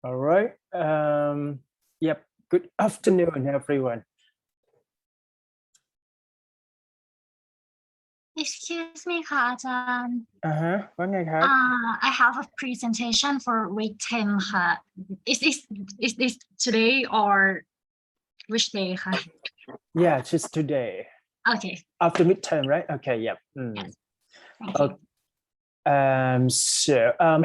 All right. Yep. Good afternoon, everyone. Excuse me ค่ะอาจารย์ ว่าไงครับ I have a presentation for week 10 ค่ะ is this today or which day ค่ะ Yeah, just today. Okay. After midterm, right? Okay. Yep. Yes. Thank you. So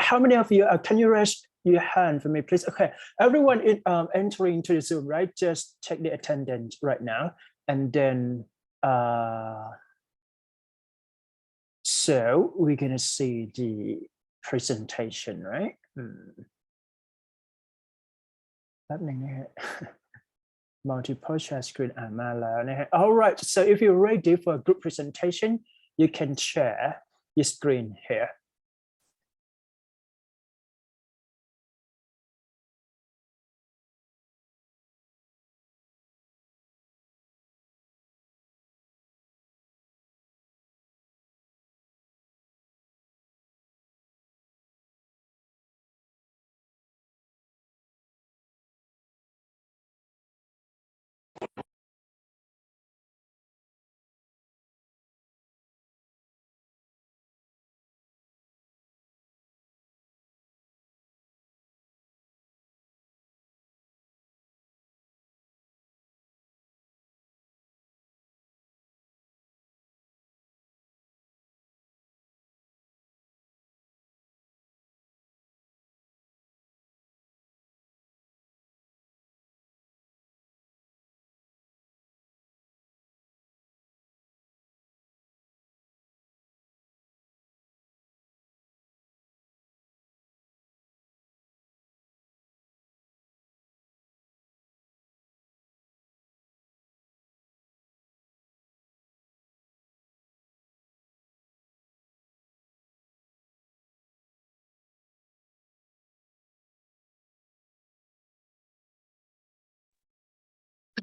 how many of you can you raise your hand for me, please? Okay. Everyone is entering into the Zoom, right? Just check the attendance right now, and then so we're gonna see the presentation, right? แป๊บนึงนะฮะ multiple share screen มาแล้วนะฮะ all right, so if you're ready for a group presentation you can share your screen here.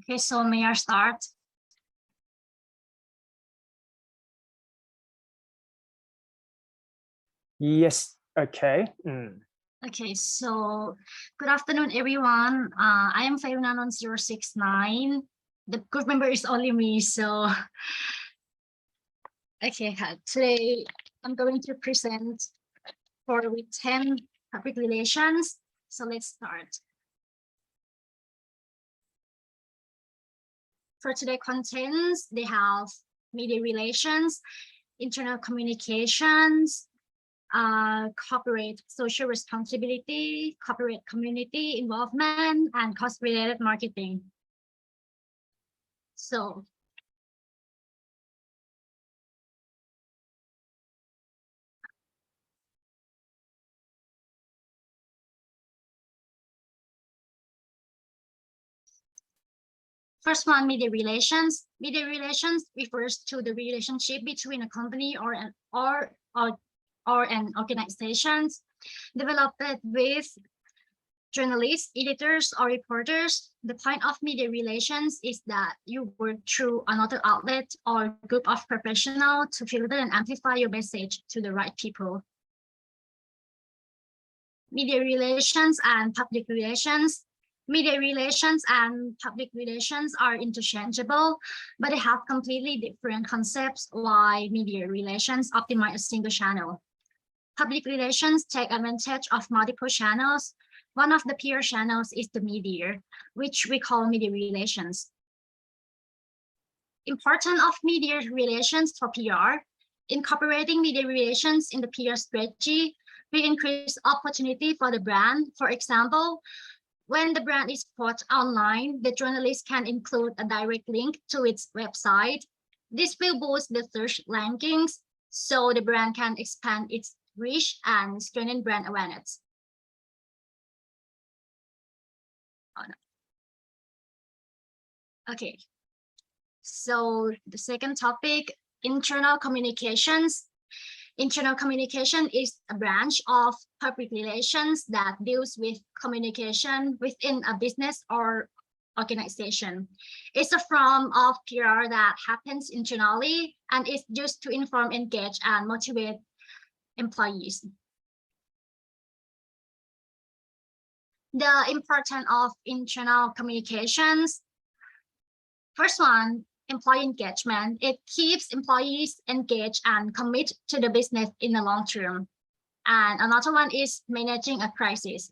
Okay, so may I start? Yes. Okay. Okay, so good afternoon, everyone. I am 591069. The group member is only me, so okay. Today I'm going to present for week 10 public relations. So let's start. For today's contents, they have media relations, internal communications, corporate social responsibility, corporate community involvement, and cost-related marketing. So first one, media relations. Media relations refers to the relationship between a company or an organization developed with journalists, editors, or reporters. The point of media relations is that you work through another outlet or group of professionals to filter and amplify your message to the right people. Media relations and public relations. Media relations and public relations are interchangeable, but they have completely different concepts. Why media relations optimize a single channel. Public relations take advantage of multiple channels. One of the peer channels is the media, which we call media relations. Importance of media relations for PR. Incorporating media relations in the PR strategy, we increase opportunity for the brand. For example, when the brand is put online, the journalist can include a direct link to its website. This will boost the search rankings, so the brand can expand its reach and strengthen brand awareness. Oh, no. Okay, so the second topic, internal communications. Internal communication is a branch of public relations that deals with communication within a business or organization. It's a form of PR that happens internally and is used to inform, engage, and motivate employees. The importance of internal communications. First one, employee engagement. It keeps employees engaged and commit to the business in the long term. And another one is managing a crisis.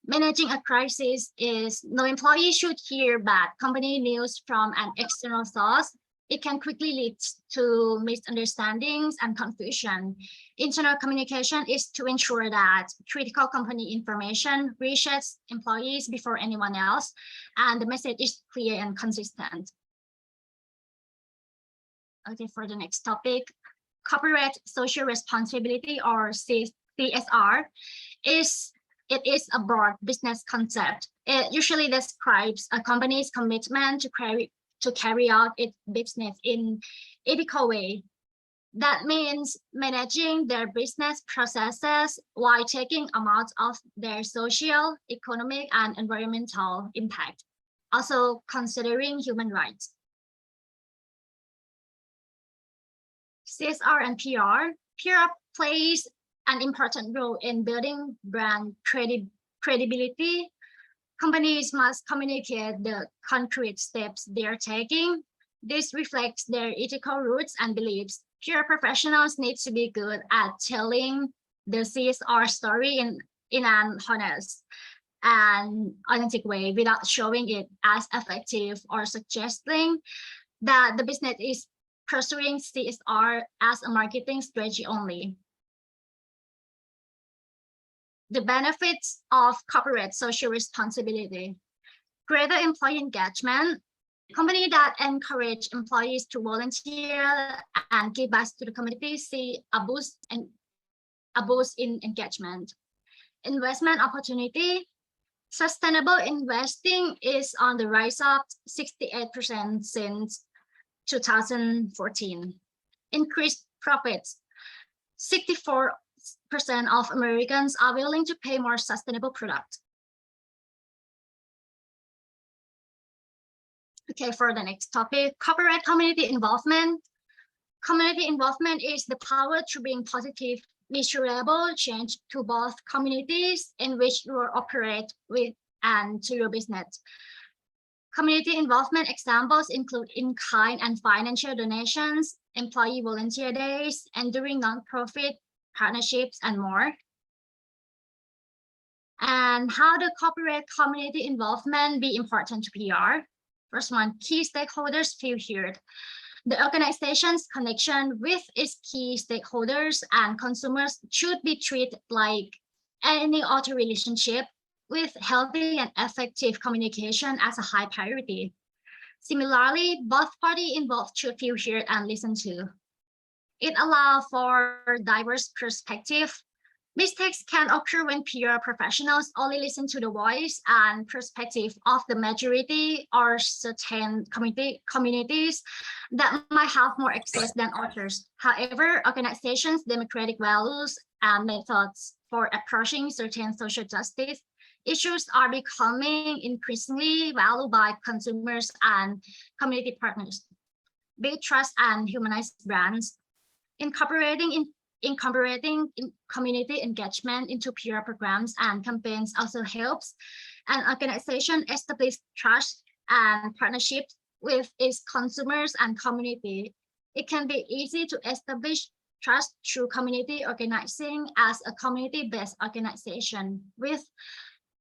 Managing a crisis is no employee should hear bad company news from an external source. It can quickly lead to misunderstandings and confusion. Internal communication is to ensure that critical company information reaches employees before anyone else, and the message is clear and consistent. Okay, for the next topic, corporate social responsibility, or CSR, is a broad business concept. It usually describes a company's commitment to carry out its business in ethical way. That means managing their business processes while taking account of their social, economic, and environmental impact, also considering human rights. CSR and PR. PR plays an important role in building brand credibility. Companies must communicate the concrete steps they are taking. This reflects their ethical roots and beliefs. PR professionals need to be good at telling the CSR story in an honest and authentic way without showing it as effective or suggesting that the business is pursuing CSR as a marketing strategy only. The benefits of corporate social responsibility. Greater employee engagement. Companies that encourage employees to volunteer and give back to the community see a boost in engagement. Investment opportunity. Sustainable investing is on the rise of 68% since 2014. Increased profits. 64% of Americans are willing to pay more sustainable products. Okay, for the next topic, corporate community involvement. Community involvement is the power to bring positive, measurable change to both communities in which you operate with and to your business. Community involvement examples include in-kind and financial donations, employee volunteer days, enduring nonprofit partnerships, and more. And how do corporate community involvement be important to PR? First one, key stakeholders feel heard. The organization's connection with its key stakeholders and consumers should be treated like any other relationship, with healthy and effective communication as a high priority. Similarly, both parties involved should feel heard and listened to. It allows for diverse perspective. Mistakes can occur when PR professionals only listen to the voice and perspective of the majority or certain communities that might have more access than others. However, organizations' democratic values and methods for approaching certain social justice issues are becoming increasingly valued by consumers and community partners. Build trust and humanize brands. Incorporating community engagement into PR programs and campaigns also helps an organization establish trust and partnerships with its consumers and community. It can be easy to establish trust through community organizing as a community-based organization with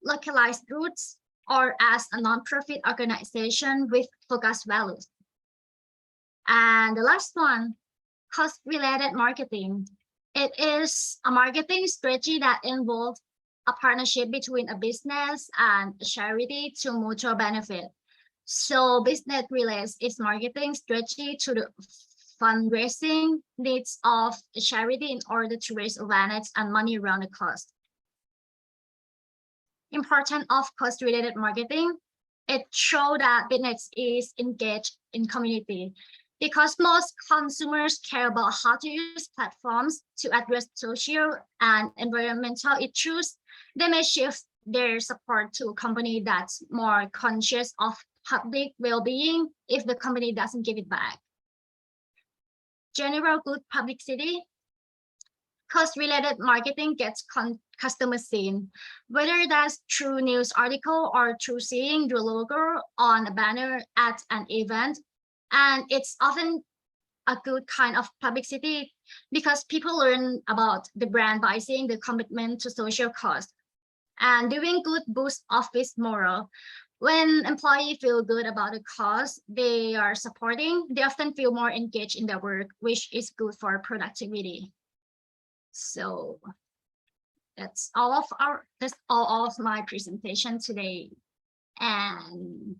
localized roots, or as a nonprofit organization with focused values. And the last one, cost-related marketing. It is a marketing strategy that involves a partnership between a business and a charity to mutual benefit. So business relates its marketing strategy to the fundraising needs of a charity in order to raise awareness and money around the cause. Importance of cost-related marketing. It shows that business is engaged in community. Because most consumers care about how to use platforms to address social and environmental issues, they may shift their support to a company that's more conscious of public well-being if the company doesn't give it back. General good publicity. Cost-related marketing gets customers seen, whether that's through news article or through seeing your logo on a banner at an event. And it's often a good kind of publicity because people learn about the brand by seeing the commitment to social cause. And doing good boosts office morale. When employees feel good about the cause they are supporting, they often feel more engaged in their work, which is good for productivity. So that's all of my presentation today. And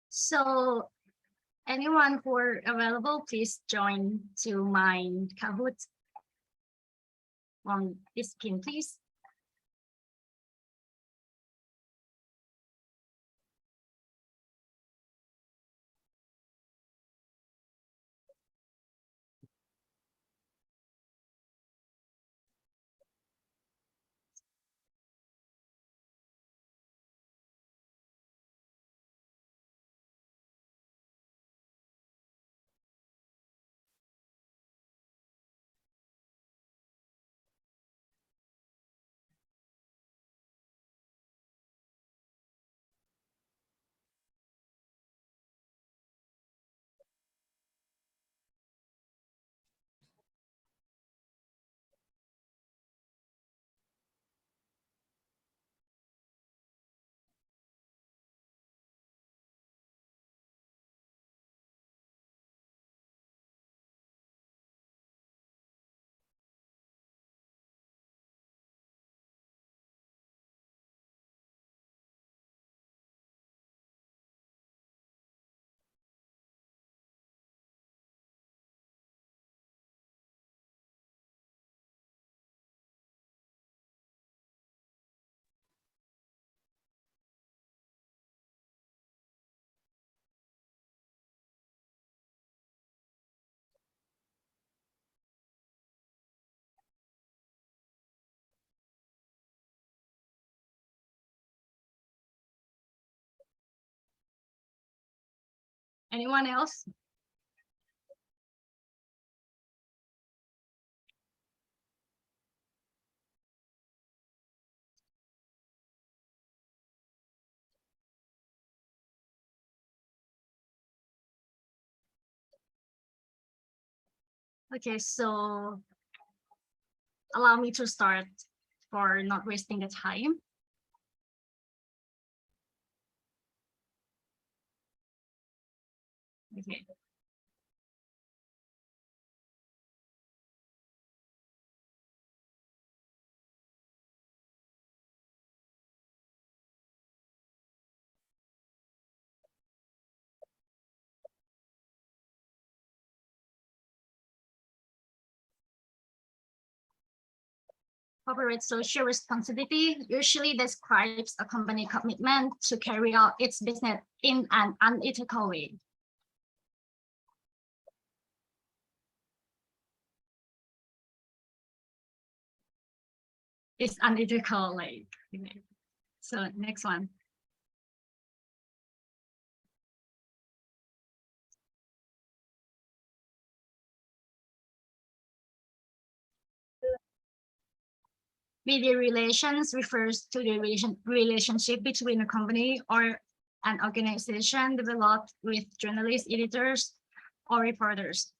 so anyone who are available, please join to my Kahoot on this pin, please. Anyone else? Okay, so allow me to start for not wasting the time. Okay. Corporate social responsibility usually describes a company commitment to carry out its business in an unethical way. It's unethical, like, so next one. Media relations refers to the relationship between a company or an organization developed with journalists, editors, or reporters.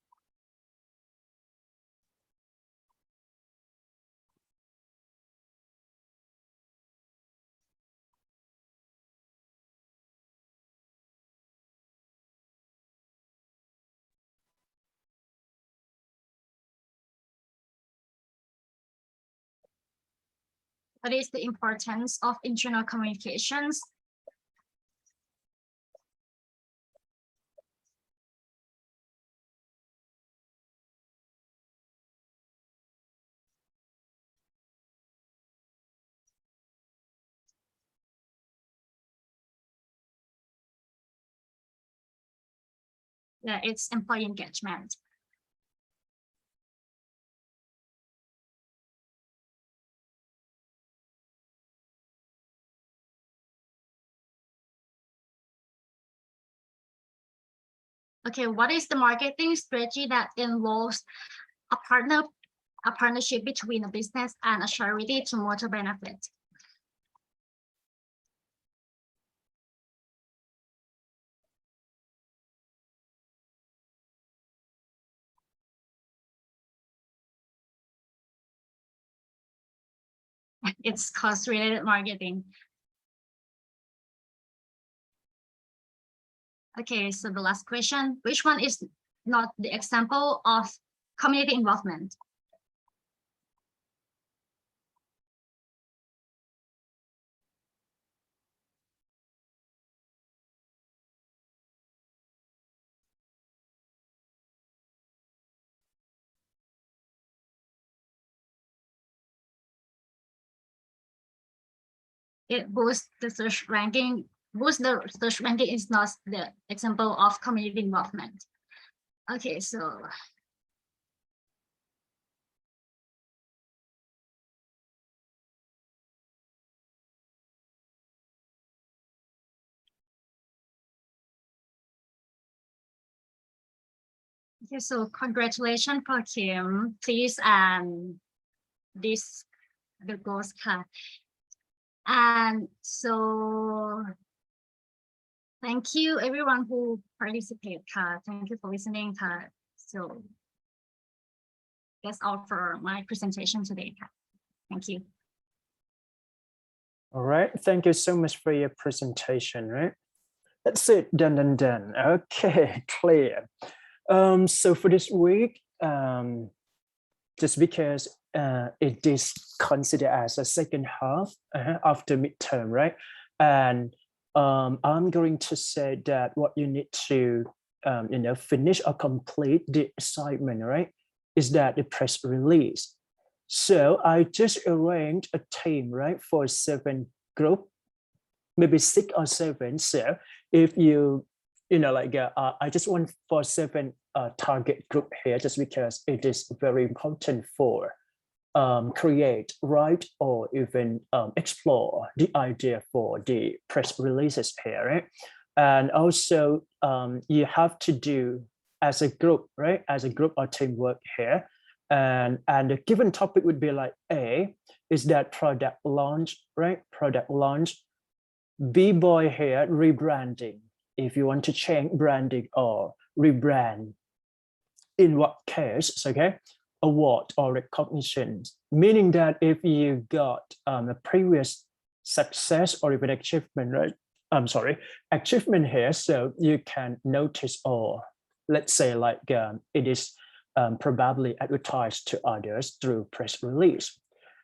What is the importance of internal communications? Yeah, it's employee engagement. Okay, what is the marketing strategy that involves a partnership between a business and a charity to mutual benefit? It's cost-related marketing. Okay, so the last question, which one is not the example of community involvement? It boosts the search ranking. Boost the search ranking is not the example of community involvement. Okay, so okay, so congratulations for Kim. Please this the goals card. And so thank you everyone who participated. Thank you for listening. So that's all for my presentation today. Thank you. All right, thank you so much for your presentation, right? That's it, done. Okay, clear. So for this week, just because it is considered as a second half after midterm, right? And I'm going to say that what you need to, finish or complete the assignment, right? Is that the press release. So I just arranged a team, right, for 7 group, maybe 6 or 7. So if I just want for 7 target group here, just because it is very important for create, write, or even explore the idea for the press releases here, right? And also you have to do as a group, right? As a group or teamwork here. And the given topic would be like A is that product launch, right? Product launch. B-boy here, rebranding. If you want to change branding or rebrand, in what case, okay? Award or recognition, meaning that if you got a previous success or even achievement, right? Achievement here, so you can notice, or let's say like it is probably advertised to others through press release.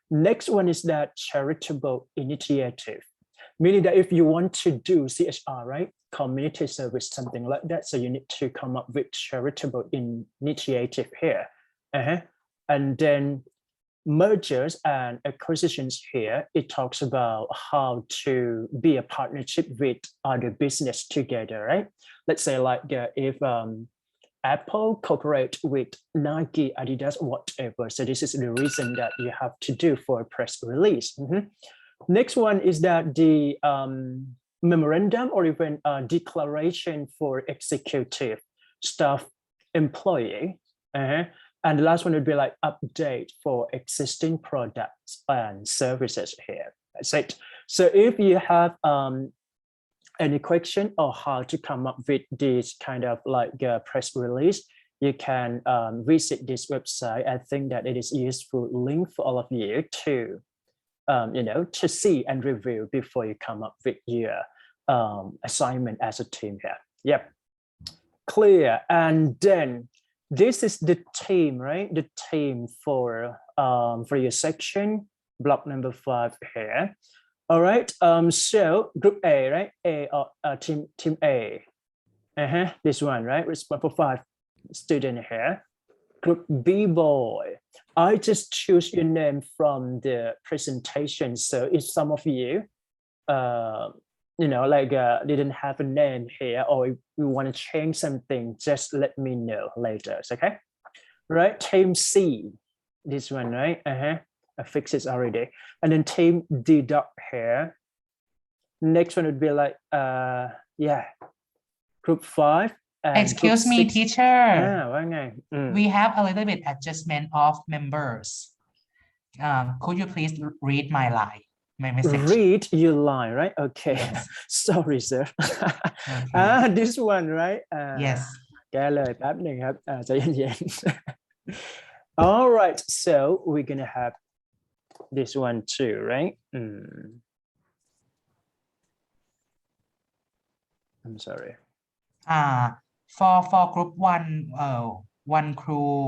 Next one is that charitable initiative, meaning that if you want to do CSR, right? Community service, something like that. So you need to come up with charitable initiative here. And then mergers and acquisitions here, it talks about how to be a partnership with other business together, right? Let's say like if Apple cooperate with Nike, Adidas, whatever. So this is the reason that you have to do for a press release. Next one is that the memorandum or even declaration for executive staff employee. And the last one would be like update for existing products and services here. That's it. So if you have any question or how to come up with this kind of like press release, you can visit this website. I think that it is a useful link for all of you to, to see and review before you come up with your assignment as a team here. Yep, clear. And then this is the team, right? The team for your section, block number 5 here. All right. So group A, right? Team A. This one, right? Responsible for 5 students here. Group B boy. I just choose your name from the presentation. So if some of you, like didn't have a name here, or if we want to change something, just let me know later. Okay, right? Team C, this one, right? I fixed it already. And then team D dot here. Next one would be like yeah, group 5 and Excuse group me, 6. teacher. ว่าไง We have a little bit adjustment of members. Could you please read my line, my message? Read your line, right? Okay. Yes. Sorry, sir. Okay. This one, right? Yes. แก้เลยแป๊บหนึ่งครับใจเย็นๆ All right, so we're gonna have this one too, right? I'm sorry. For group 1, one crew,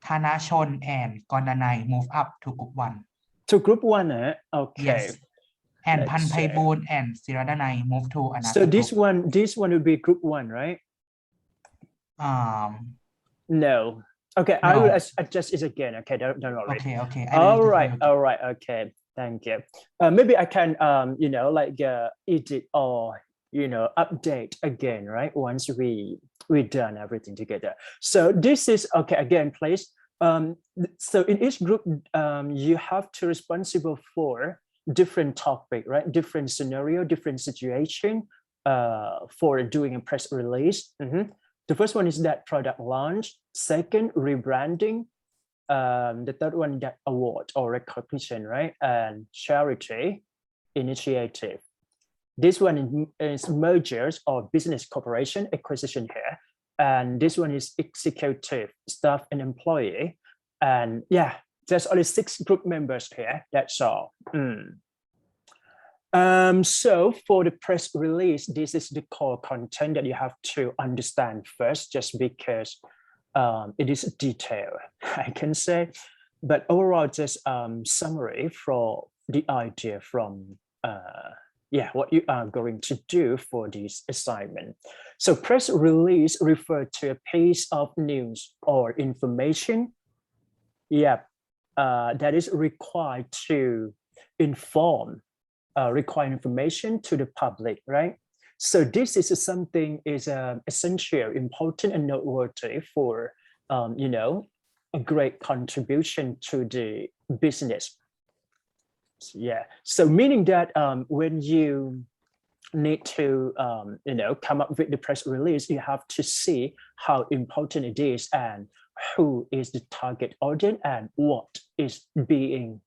Thanachon and Gondanai move up to group 1. To group 1, okay. Yes. And Let's Panpaibun and Siradanai move to another So group. this one would be group 1, right? No. Okay, I will adjust it again. Okay, don't worry. Okay. All right. Okay, thank you. Maybe I can like edit or update again, right? Once we done everything together. So this is okay again, please. So in each group, you have to responsible for different topic, right? Different scenario, different situation for doing a press release. The first one is that product launch. Second, rebranding. The third one, that award or recognition, right? And charity initiative. This one is mergers or business corporation acquisition here. And this one is executive, staff and employee. And yeah, there's only 6 group members here. That's all. So for the press release, this is the core content that you have to understand first, just because it is detailed, I can say. But overall, just summary for the idea from what you are going to do for this assignment. So press release refers to a piece of news or information, that is required to inform, require information to the public, right? So this is something is essential, important, and noteworthy for a great contribution to the business. So meaning that when you need to come up with the press release, you have to see how important it is and who is the target audience and what is being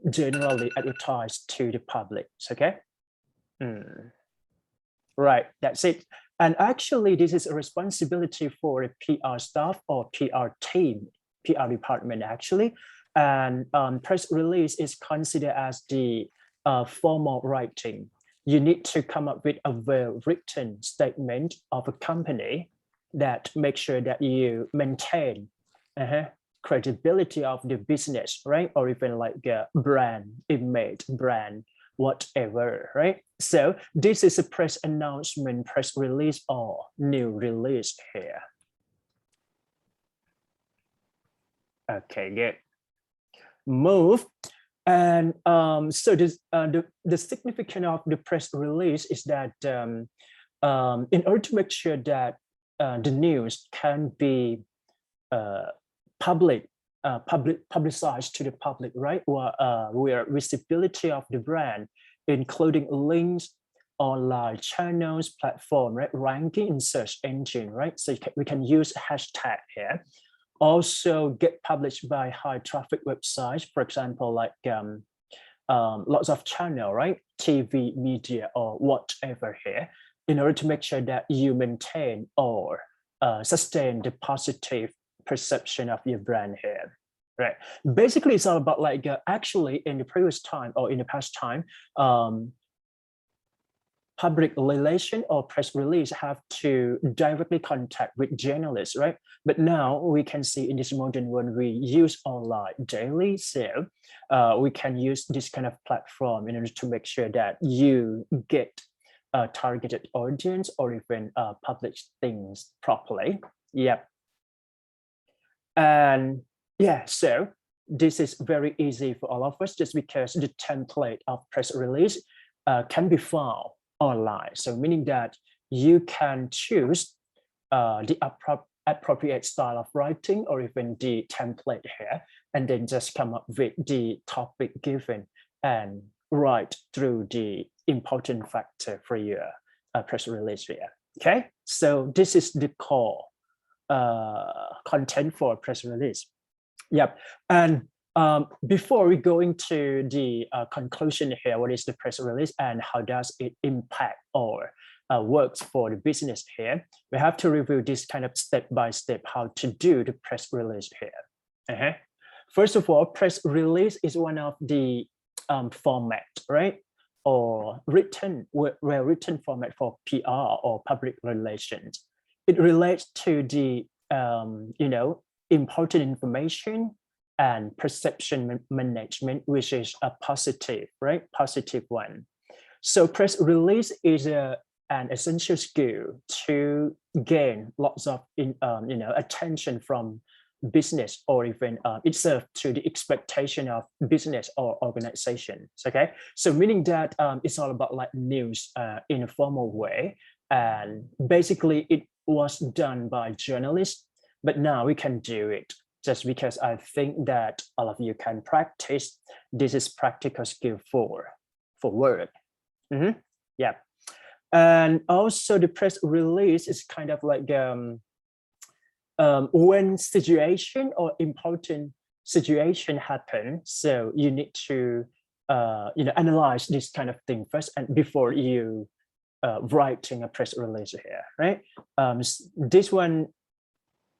generally advertised to the public. Okay. Right, that's it. And actually, this is a responsibility for a PR staff or PR team, PR department actually. And press release is considered as the formal writing. You need to come up with a well-written statement of a company that makes sure that you maintain credibility of the business, right? Or even like a brand image, brand, whatever, right? So this is a press announcement, press release, or new release here. Okay, good. Move. And so this, the significance of the press release is that in order to make sure that the news can be publicized to the public, right? Where visibility of the brand, including links, online channels, platform, right? Ranking in search engine, right? So we can use hashtag here. Also get published by high traffic websites, for example, like lots of channel, right? TV, media, or whatever here, in order to make sure that you maintain or sustain the positive perception of your brand here, right? Basically, it's all about like actually in the previous time or in the past time, public relation or press release have to directly contact with journalists, right? But now we can see in this modern world, we use online daily. So we can use this kind of platform in order to make sure that you get a targeted audience or even publish things properly. Yep. And so this is very easy for all of us just because the template of press release can be found online. So meaning that you can choose the appropriate style of writing or even the template here, and then just come up with the topic given and write through the important factor for your press release here. Okay, so this is the core content for press release. Yep, and before we go into the conclusion here, what is the press release and how does it impact or works for the business here, we have to review this kind of step by step how to do the press release here. First of all, press release is one of the format, right? Or written format for PR or public relations. It relates to the important information and perception management, which is a positive, right? Positive one. So press release is an essential skill to gain lots of attention from business or even it serves to the expectation of business or organizations. Okay, so meaning that it's all about like news in a formal way, and basically it was done by journalists, but now we can do it just because I think that all of you can practice. This is practical skill for work. Yeah, and also the press release is kind of like when situation or important situation happen, so you need to analyze this kind of thing first and before you writing a press release here, right? This one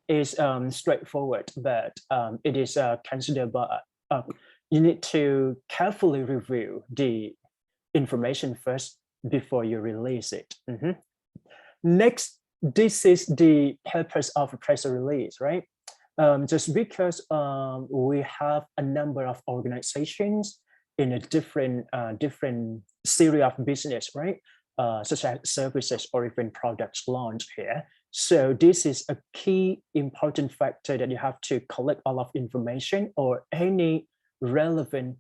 is straightforward, but it is considered, but you need to carefully review the information first before you release it. Next, this is the purpose of a press release, right? Just because we have a number of organizations in a different series of business, right? Such as services or even products launch here. So this is a key important factor that you have to collect all of information or any relevant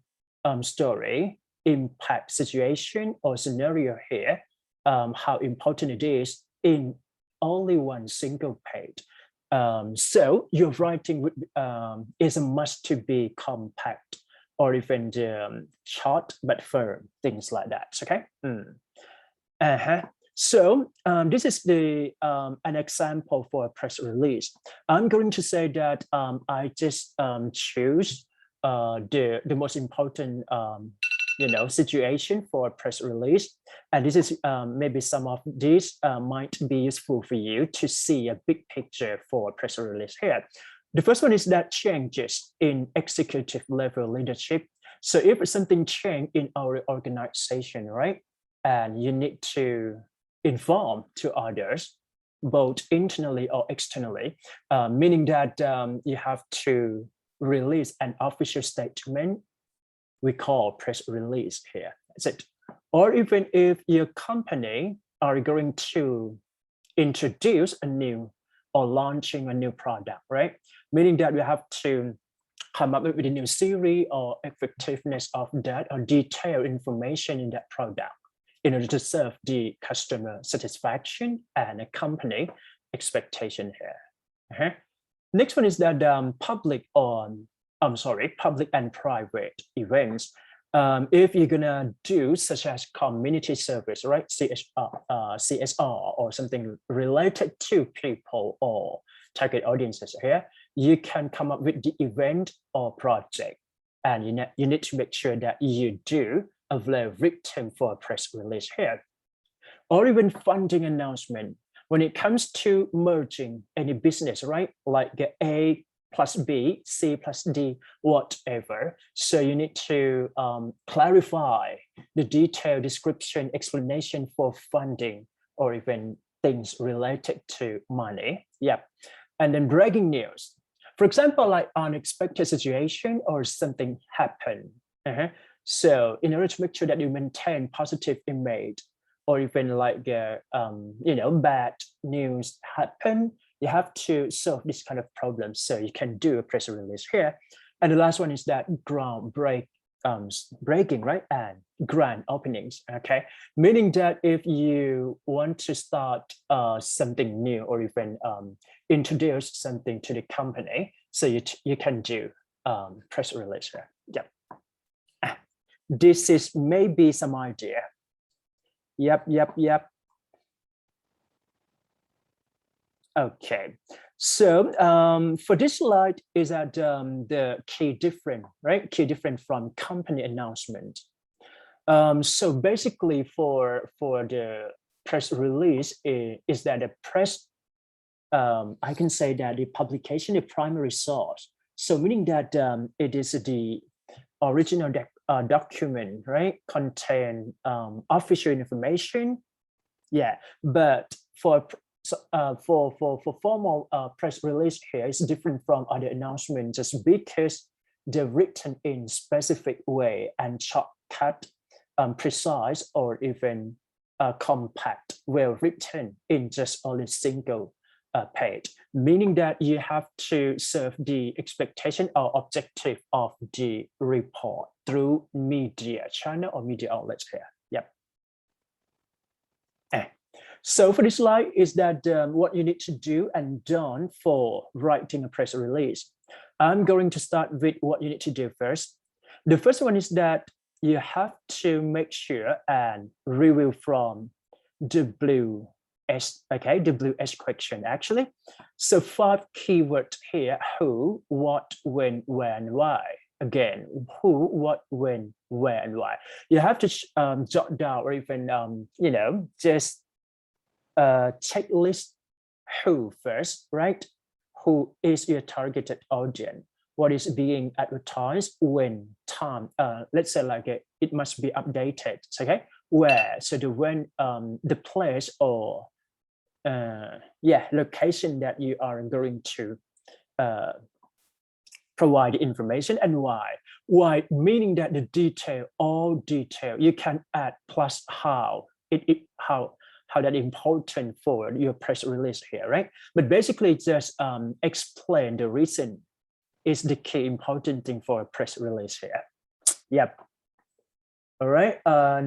story, impact situation or scenario here, how important it is in only one single page. So your writing is a must to be compact or even short but firm, things like that. Okay. So this is the an example for a press release. I'm going to say that I just choose the most important situation for a press release, and this is maybe some of these might be useful for you to see a big picture for a press release here. The first one is that changes in executive level leadership. So if something changed in our organization, right, and you need to inform to others, both internally or externally, meaning that you have to release an official statement, we call press release here. That's it. Or even if your company are going to introduce a new or launching a new product, right? Meaning that we have to come up with a new series or effectiveness of that or detailed information in that product in order to serve the customer satisfaction and a company expectation here. Next one is that public and private events. If you're gonna do such as community service, right, CSR or something related to people or target audiences here, you can come up with the event or project, and you need to make sure that you do a very written for a press release here, or even funding announcement. When it comes to merging any business, right, like A plus B, C plus D, whatever. So you need to clarify the detailed description, explanation for funding, or even things related to money. Yeah, and then breaking news. For example, like unexpected situation or something happened. So in order to make sure that you maintain positive image, or even like bad news happen, you have to solve this kind of problem. So you can do a press release here. And the last one is that groundbreaking breaking, right? And grand openings, okay? Meaning that if you want to start something new or even introduce something to the company, so you can do press release here. Yep. This is maybe some idea. Yep. Okay, so for this slide is that the key difference, right? Key difference from company announcement. So basically for the press release is that the press, I can say that the publication, the primary source. So meaning that it is the original document, right? Contain official information. Yeah, but for formal press release here is different from other announcements just because they're written in specific way and shortcut, precise or even compact, well written in just only single page, meaning that you have to serve the expectation or objective of the report through media channel or media outlets here. Yep. So for this slide is that what you need to do and done for writing a press release. I'm going to start with what you need to do first. The first one is that you have to make sure and review from WS, okay, WS question actually. So 5 keywords here: who, what, when, where, and why. Again, who, what, when, where, and why. You have to jot down or even just checklist who first, right? Who is your targeted audience? What is being advertised? When, time? Let's say like it must be updated. Okay, where? So the when, the place or location that you are going to provide the information, and why. Why meaning that the detail, all detail. You can add plus how how that important for your press release here, right? But basically just explain the reason is the key important thing for a press release here. Yep. All right.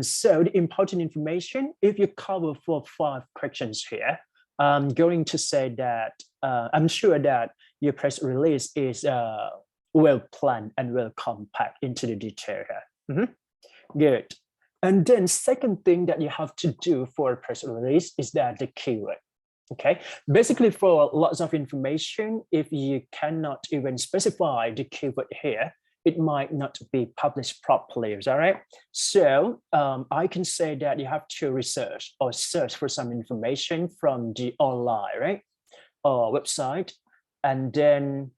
So the important information, if you cover 4 or 5 questions here, I'm going to say that I'm sure that your press release is well planned and well compact into the detail here. Good. And then second thing that you have to do for a press release is that the keyword. Okay, basically for lots of information, if you cannot even specify the keyword here, it might not be published properly. Is that right? So I can say that you have to research or search for some information from the online, right, or website, and then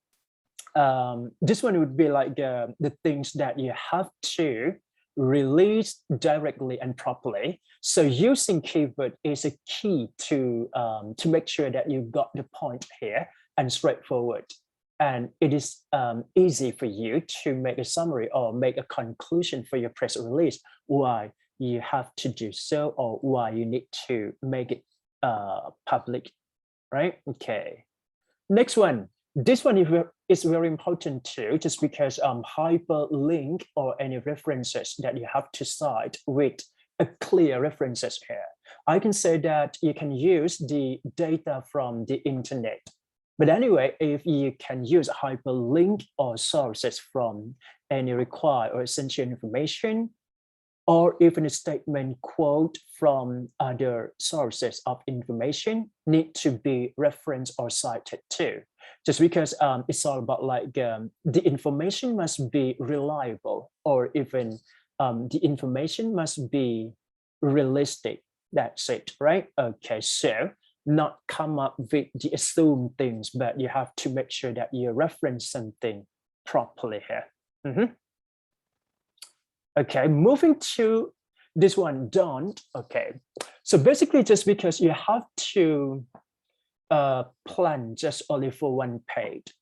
this one would be like the things that you have to release directly and properly. So using keyword is a key to make sure that you got the point here and straightforward. And it is easy for you to make a summary or make a conclusion for your press release, why you have to do so or why you need to make it public, right? Okay. Next one. This one is very important too, just because hyperlink or any references that you have to cite with a clear references here. I can say that you can use the data from the internet. But anyway, if you can use hyperlink or sources from any required or essential information, or even a statement quote from other sources of information need to be referenced or cited too. Just because it's all about like the information must be reliable or even the information must be realistic. That's it, right? Okay, so not come up with the assumed things, but you have to make sure that you reference something properly here. Okay, moving to this one, don't. Okay, so basically just because you have to plan just only for 1 page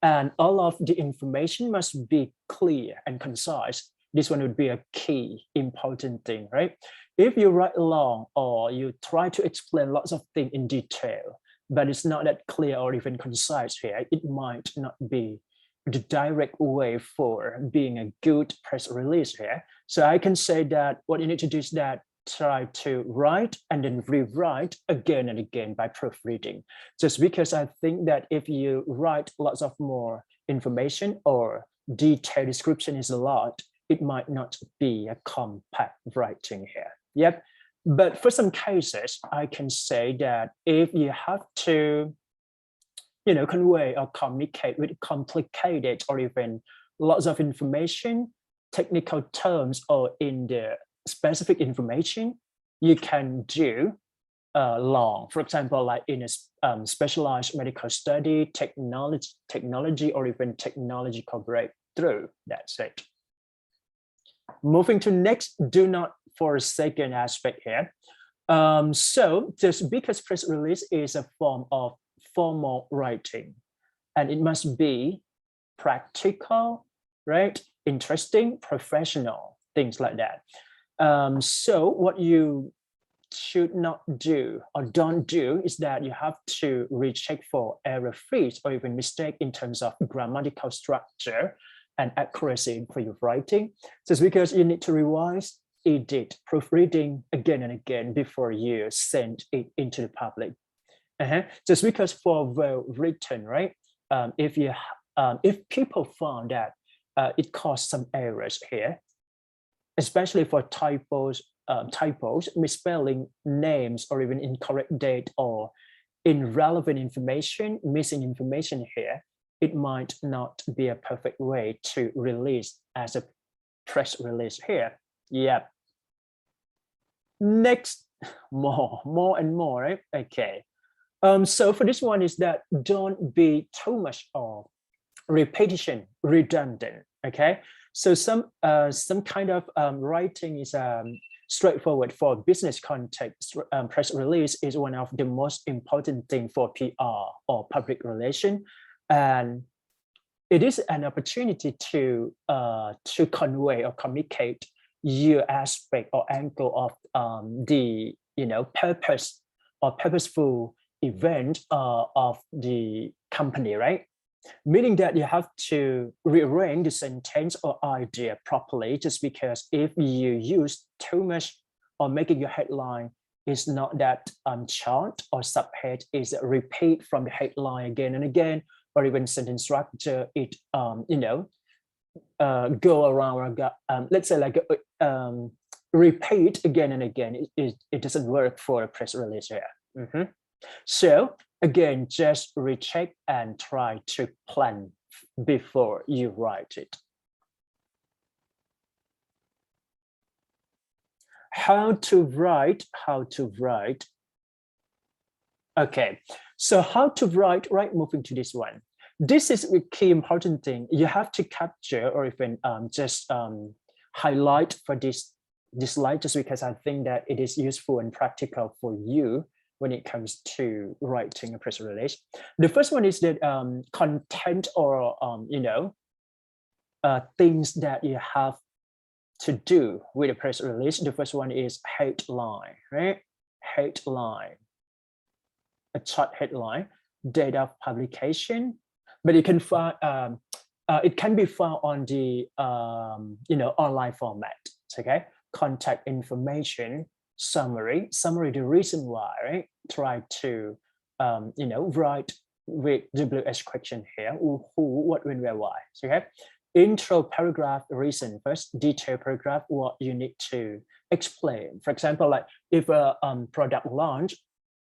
and all of the information must be clear and concise. This one would be a key important thing, right? If you write long or you try to explain lots of things in detail, but it's not that clear or even concise here, it might not be the direct way for being a good press release here. So I can say that what you need to do is that try to write and then rewrite again and again by proofreading. Just because I think that if you write lots of more information or detailed description is a lot, it might not be a compact writing here. Yep. But for some cases, I can say that if you have to, convey or communicate with complicated or even lots of information, technical terms, or in the specific information, you can do long. For example, like in a specialized medical study, technology, or even technological breakthrough. That's it. Moving to next, do not forsake an aspect here. So just because press release is a form of formal writing, and it must be practical, right? Interesting, professional, things like that. So what you should not do or don't do is that you have to recheck for error-free or even mistake in terms of grammatical structure and accuracy for your writing. Just because you need to revise, edit, proofreading again and again before you send it into the public. Just because for well written, right? If people found that it caused some errors here, especially for typos, misspelling names, or even incorrect date or irrelevant information, missing information here, it might not be a perfect way to release as a press release here. Yeah. Next, more and more, right? Okay. So for this one is that don't be too much of repetition, redundant. Okay. So some kind of writing is straightforward for business context. Press release is one of the most important thing for PR or public relation, and it is an opportunity to convey or communicate your aspect or angle of the purpose or purposeful event of the company, right? Meaning that you have to rearrange the sentence or idea properly, just because if you use too much or making your headline is not that chart or subhead is a repeat from the headline again and again, or even sentence structure, it go around, let's say like repeat again and again, it doesn't work for a press release here. So again, just recheck and try to plan before you write it. How to write. Okay, so how to write, right? Moving to this one. This is a key important thing. You have to capture or even just highlight for this slide, just because I think that it is useful and practical for you when it comes to writing a press release. The first one is that content or things that you have to do with a press release. The first one is headline, right? Headline, a short headline, date of publication, but it can find it can be found on the online format. Okay, contact information, summary, the reason why, right? Try to write with WH question here, who, what, when, where, why. Okay, intro paragraph, reason first, detail paragraph, what you need to explain. For example, like if a product launch,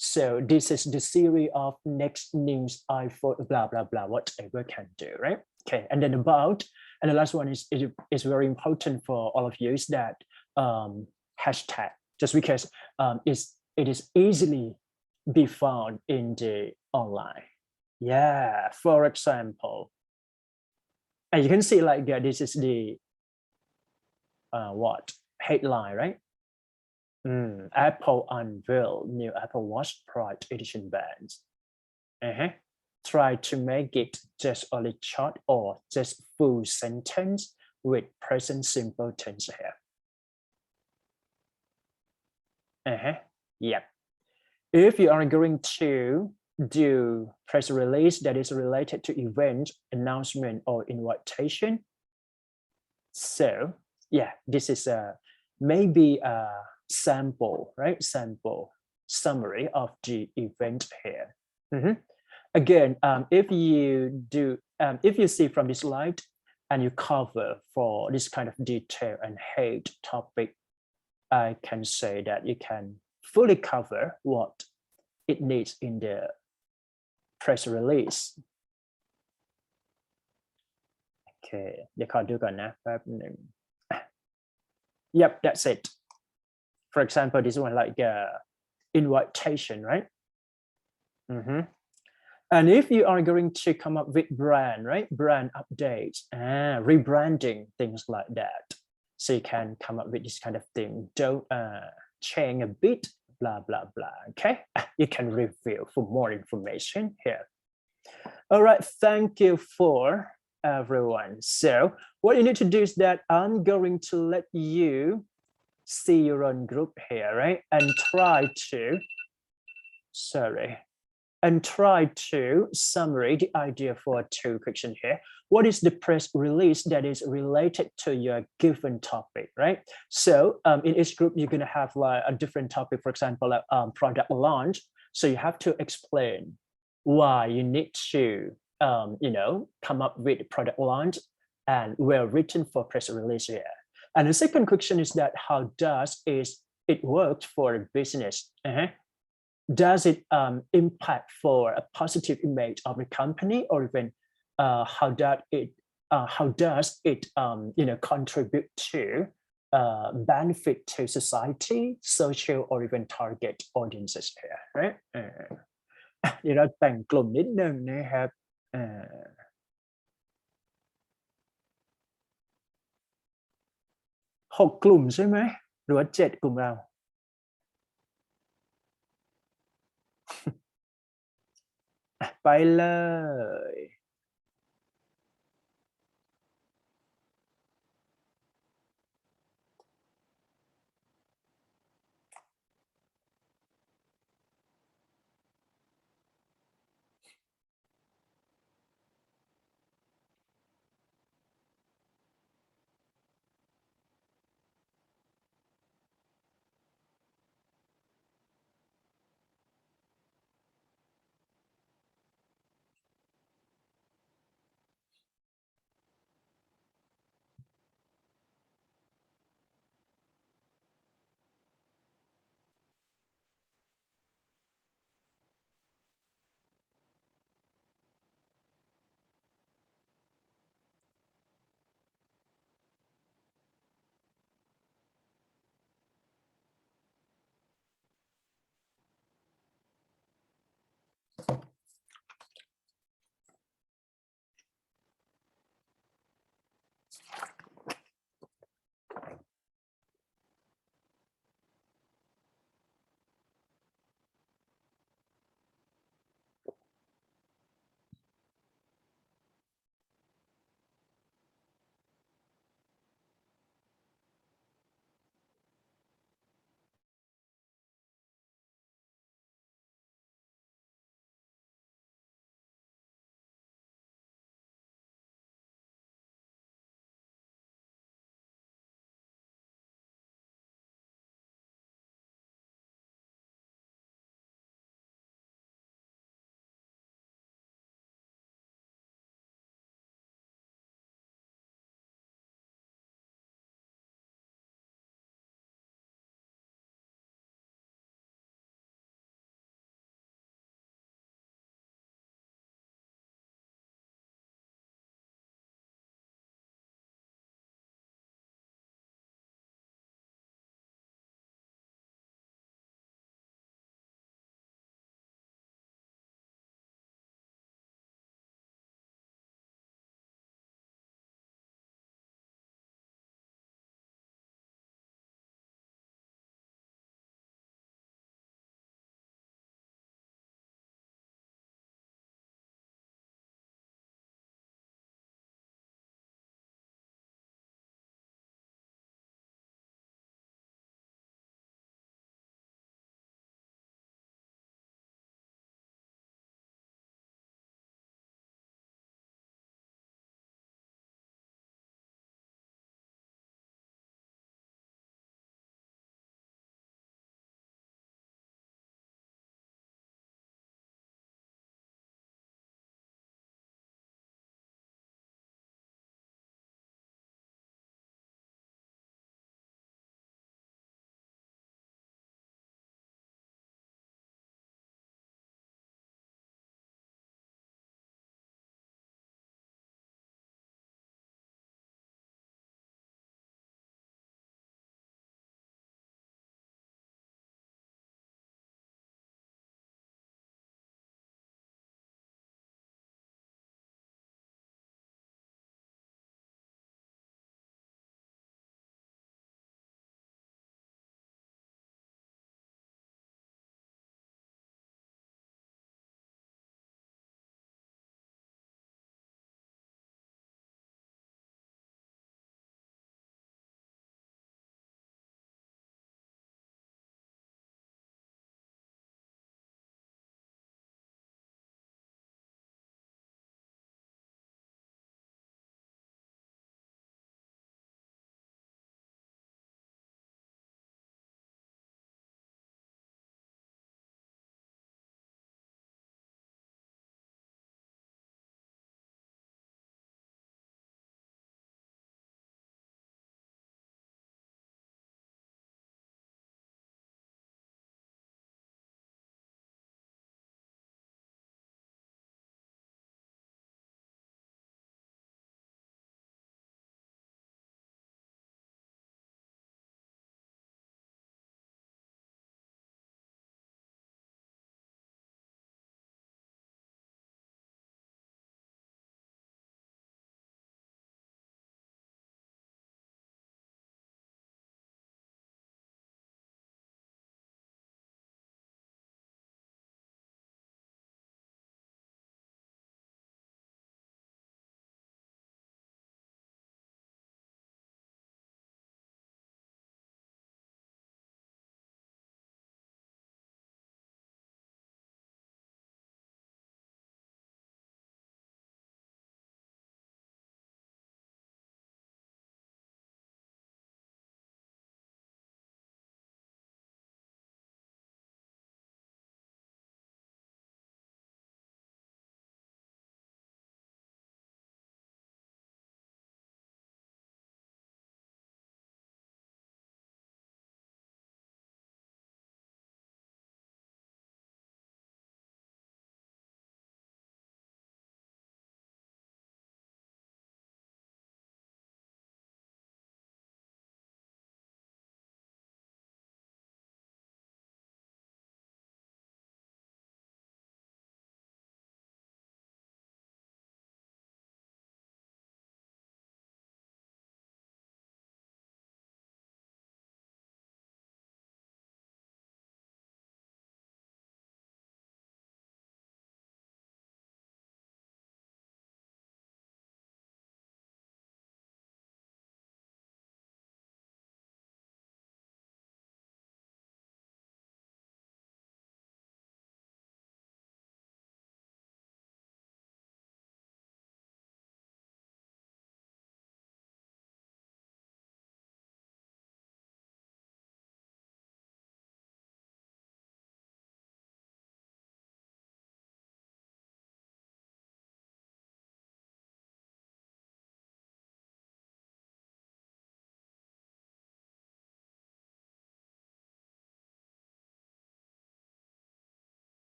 so this is the series of next news iPhone, blah blah blah, whatever can do, right? Okay, and then about, and the last one is very important for all of you, is that hashtag, just because it is easily be found in the online. Yeah, for example, and you can see like this is the headline, right? Apple unveiled new Apple Watch Pride edition bands. Try to make it just only short or just full sentence with present simple tense here. Yeah. If you are going to do press release that is related to event, announcement, or invitation. So yeah, this is maybe a sample, right? Sample summary of the event here. Again, if you see from this slide and you cover for this kind of detail and hate topic, I can say that you can fully cover what it needs in the press release. Okay, เดี๋ยวขอดูก่อนนะแป๊บหนึ่ง Yep, that's it. For example, this one like invitation, right? And if you are going to come up with brand, right? Brand updates, rebranding, things like that. So you can come up with this kind of thing. Don't change a bit, blah, blah, blah. Okay, you can review for more information here. All right, thank you for everyone. So what you need to do is that I'm going to let you see your own group here, right? And try to summary the idea for two questions here. What is the press release that is related to your given topic, right? So in each group, you're going to have like a different topic, for example, like, product launch. So you have to explain why you need to, come up with product launch and well written for press release here. And the second question is that how does it work for a business? Does it impact for a positive image of the company, or even how does it contribute to benefit to society, social, or even target audiences here, right? เดี๋ยวเราแต่งกลุ่มนิดนึงนะครับ6 กลุ่มใช่ไหมหรือว่า7 กลุ่มเรา ไปเลย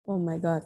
Oh my God.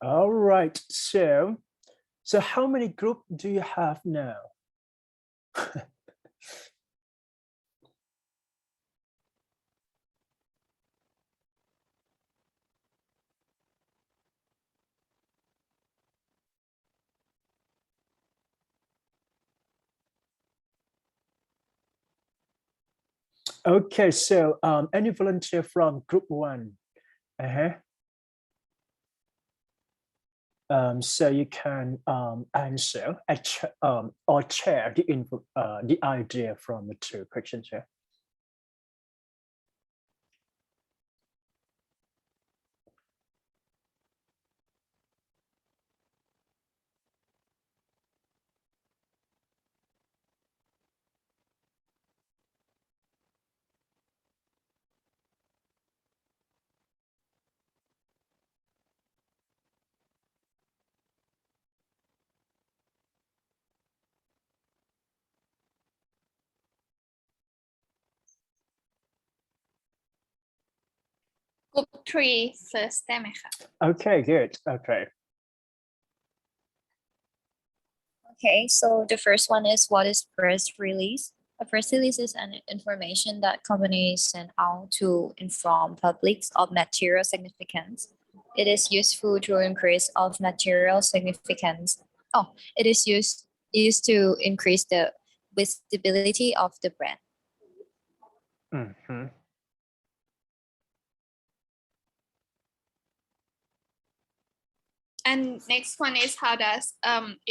All right. So how many group do you have now? Okay, so any volunteer from group one? So you can answer or share the info, the idea from the two questions here. Group 3 first ได้ไหมคะ Okay, good. Okay. Okay, so the first one is what is press release? A press release is an information that companies send out to inform publics of material significance. It is useful to increase of material significance. Oh, it is used to increase the visibility of the brand. Mhm. And next one is how does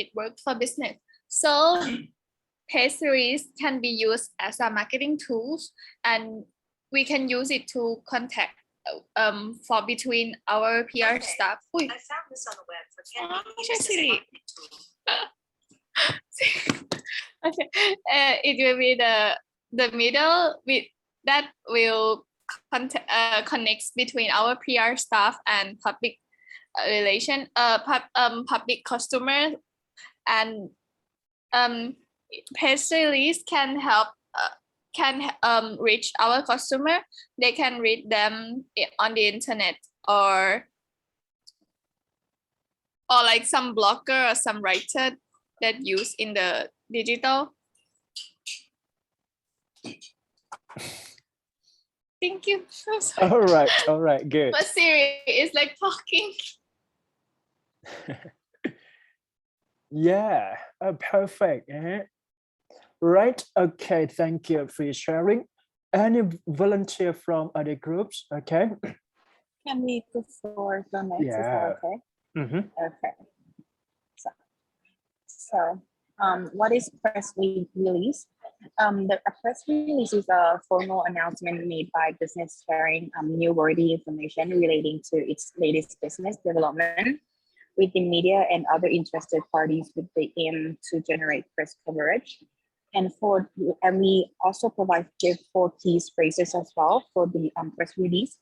it work for business? So press release can be used as a marketing tool, and we can use it to contact for between our PR staff. I found this on the web for okay, it will be the middle with that will connects between our PR staff and public relation public customer, and press release can help reach our customer. They can read them on the internet or like some blogger or some writer that use in the digital. Thank you. I'm sorry. All right, good. But Siri is like talking. Yeah, perfect. Right. Okay, thank you for your sharing. Any volunteer from other groups? Okay. Can we go for the next? Is that Yeah. okay? Mhm. Okay. So, what is press release? A press release is a formal announcement made by business sharing newsworthy information relating to its latest business development with the media and other interested parties with the aim to generate press coverage. And we also provide 4 key phrases as well for the press release.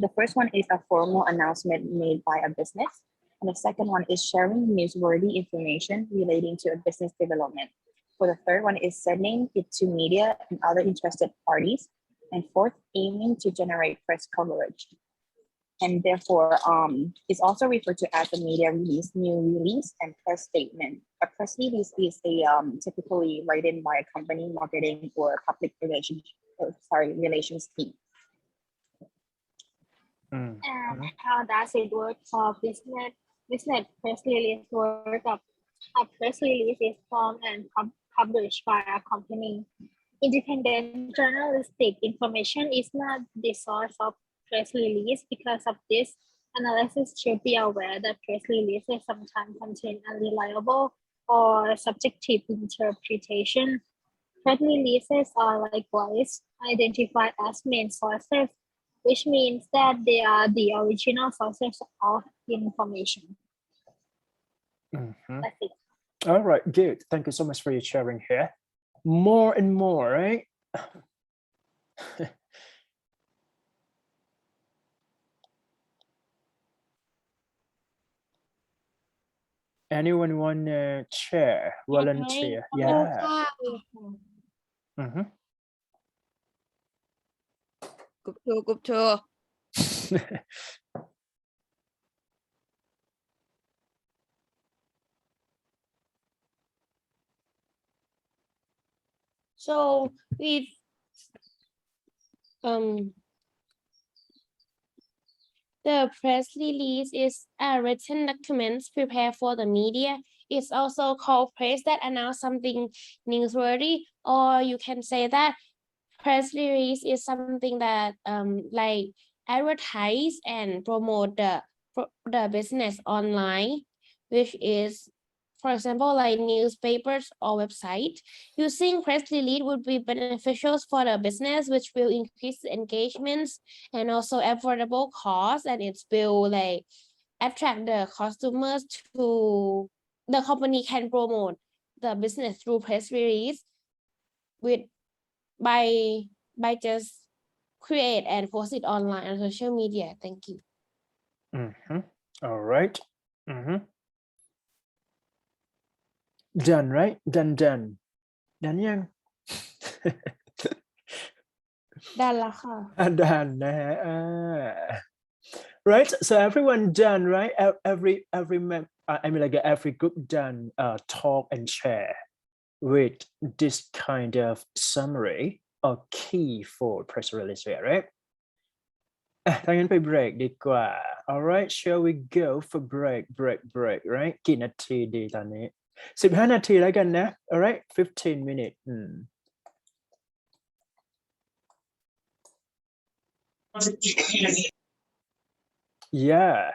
The first one is a formal announcement made by a business. And the second one is sharing newsworthy information relating to a business development. For the third one is sending it to media and other interested parties. And fourth, aiming to generate press coverage. And therefore, it's also referred to as a media release, new release, and press statement. A press release is typically written by a company, marketing, or public relations team. And how does it work for business? Business press release work. A press release is formed and published by a company. Independent journalistic information is not the source of press release. Because of this, analysts should be aware that press releases sometimes contain unreliable or subjective interpretation. Press releases are likewise identified as main sources, which means that they are the original sources of information. Mhm. That's it. All right, good. Thank you so much for your sharing here. More and more, right? Anyone want to share, volunteer? Yeah. Mhm. Group two. So we the press release is a written document prepared for the media. It's also called press that announce something newsworthy, or you can say that press release is something that like advertise and promote the business online, which is, for example, like newspapers or website. Using press release would be beneficial for the business, which will increase engagements and also affordable costs, and it will like attract the customers to the company can promote the business through press release with by just create and post it online on social media. Thank you. Mhm. All right. Mhm. Done, right? Done. Doneยัง ได้แล้วค่ะ done นะฮะright, so everyone done, right? I mean, like every group done talk and share with this kind of summary or key for press release, right? ถ้างั้นไป break ดีกว่า alright, shall we go for break, right? กี่นาทีดีตอนนี้15 นาทีแล้วกันนะ alright, 15 minutes. Yeah.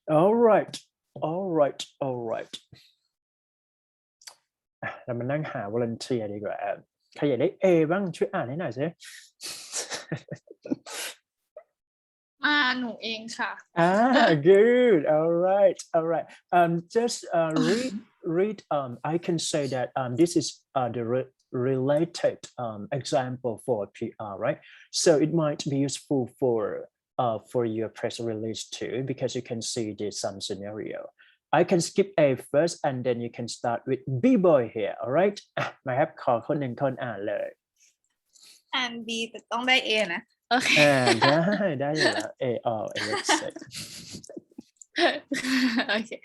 All right, all right, all right. เรามานั่งหา volunteer ดีกว่าใครอยากได้ A บ้างช่วยอ่านให้หน่อยสิ หนูเองค่ะ Good. All right. All right. Just read. I can say that this is the related example for PR, right? So it might be useful for your press release too, because you can see there's some scenario. I can skip A first, and then you can start with B-boy here. All right. มาครับขอคนหนึ่งคนอ่านเลย and B แต่ต้องได้ A นะ โอเค ได้อยู่แล้ว A let's say. Okay.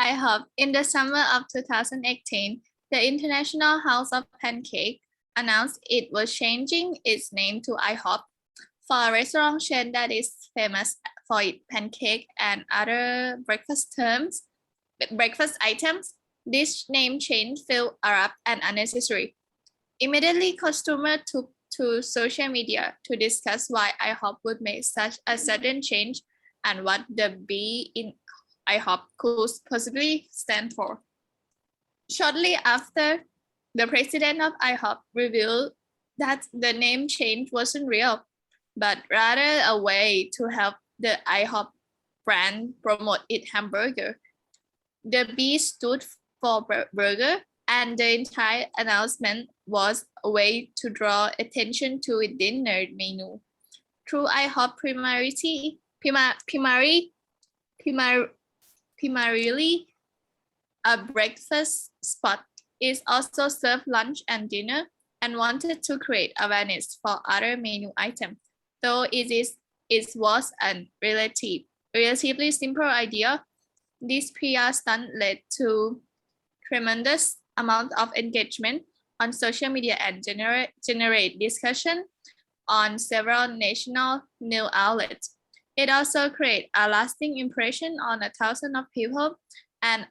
I hope in the summer of 2018, the International House of Pancake announced it was changing its name to IHOP. For a restaurant chain that is famous for its pancake and other breakfast items, this name change felt abrupt and unnecessary. Immediately, customers took to social media to discuss why IHOP would make such a sudden change and what the B in IHOP could possibly stand for. Shortly after, the president of IHOP revealed that the name change wasn't real, but rather a way to help the IHOP brand promote its hamburger. The B stood for burger, and the entire announcement was a way to draw attention to its dinner menu. Through IHOP primarily a breakfast spot, is also served lunch and dinner and wanted to create awareness for other menu items. Though it was a relatively simple idea, this PR stunt led to tremendous amount of engagement on social media and generate discussion on several national news outlets. It also created a lasting impression on thousands of people and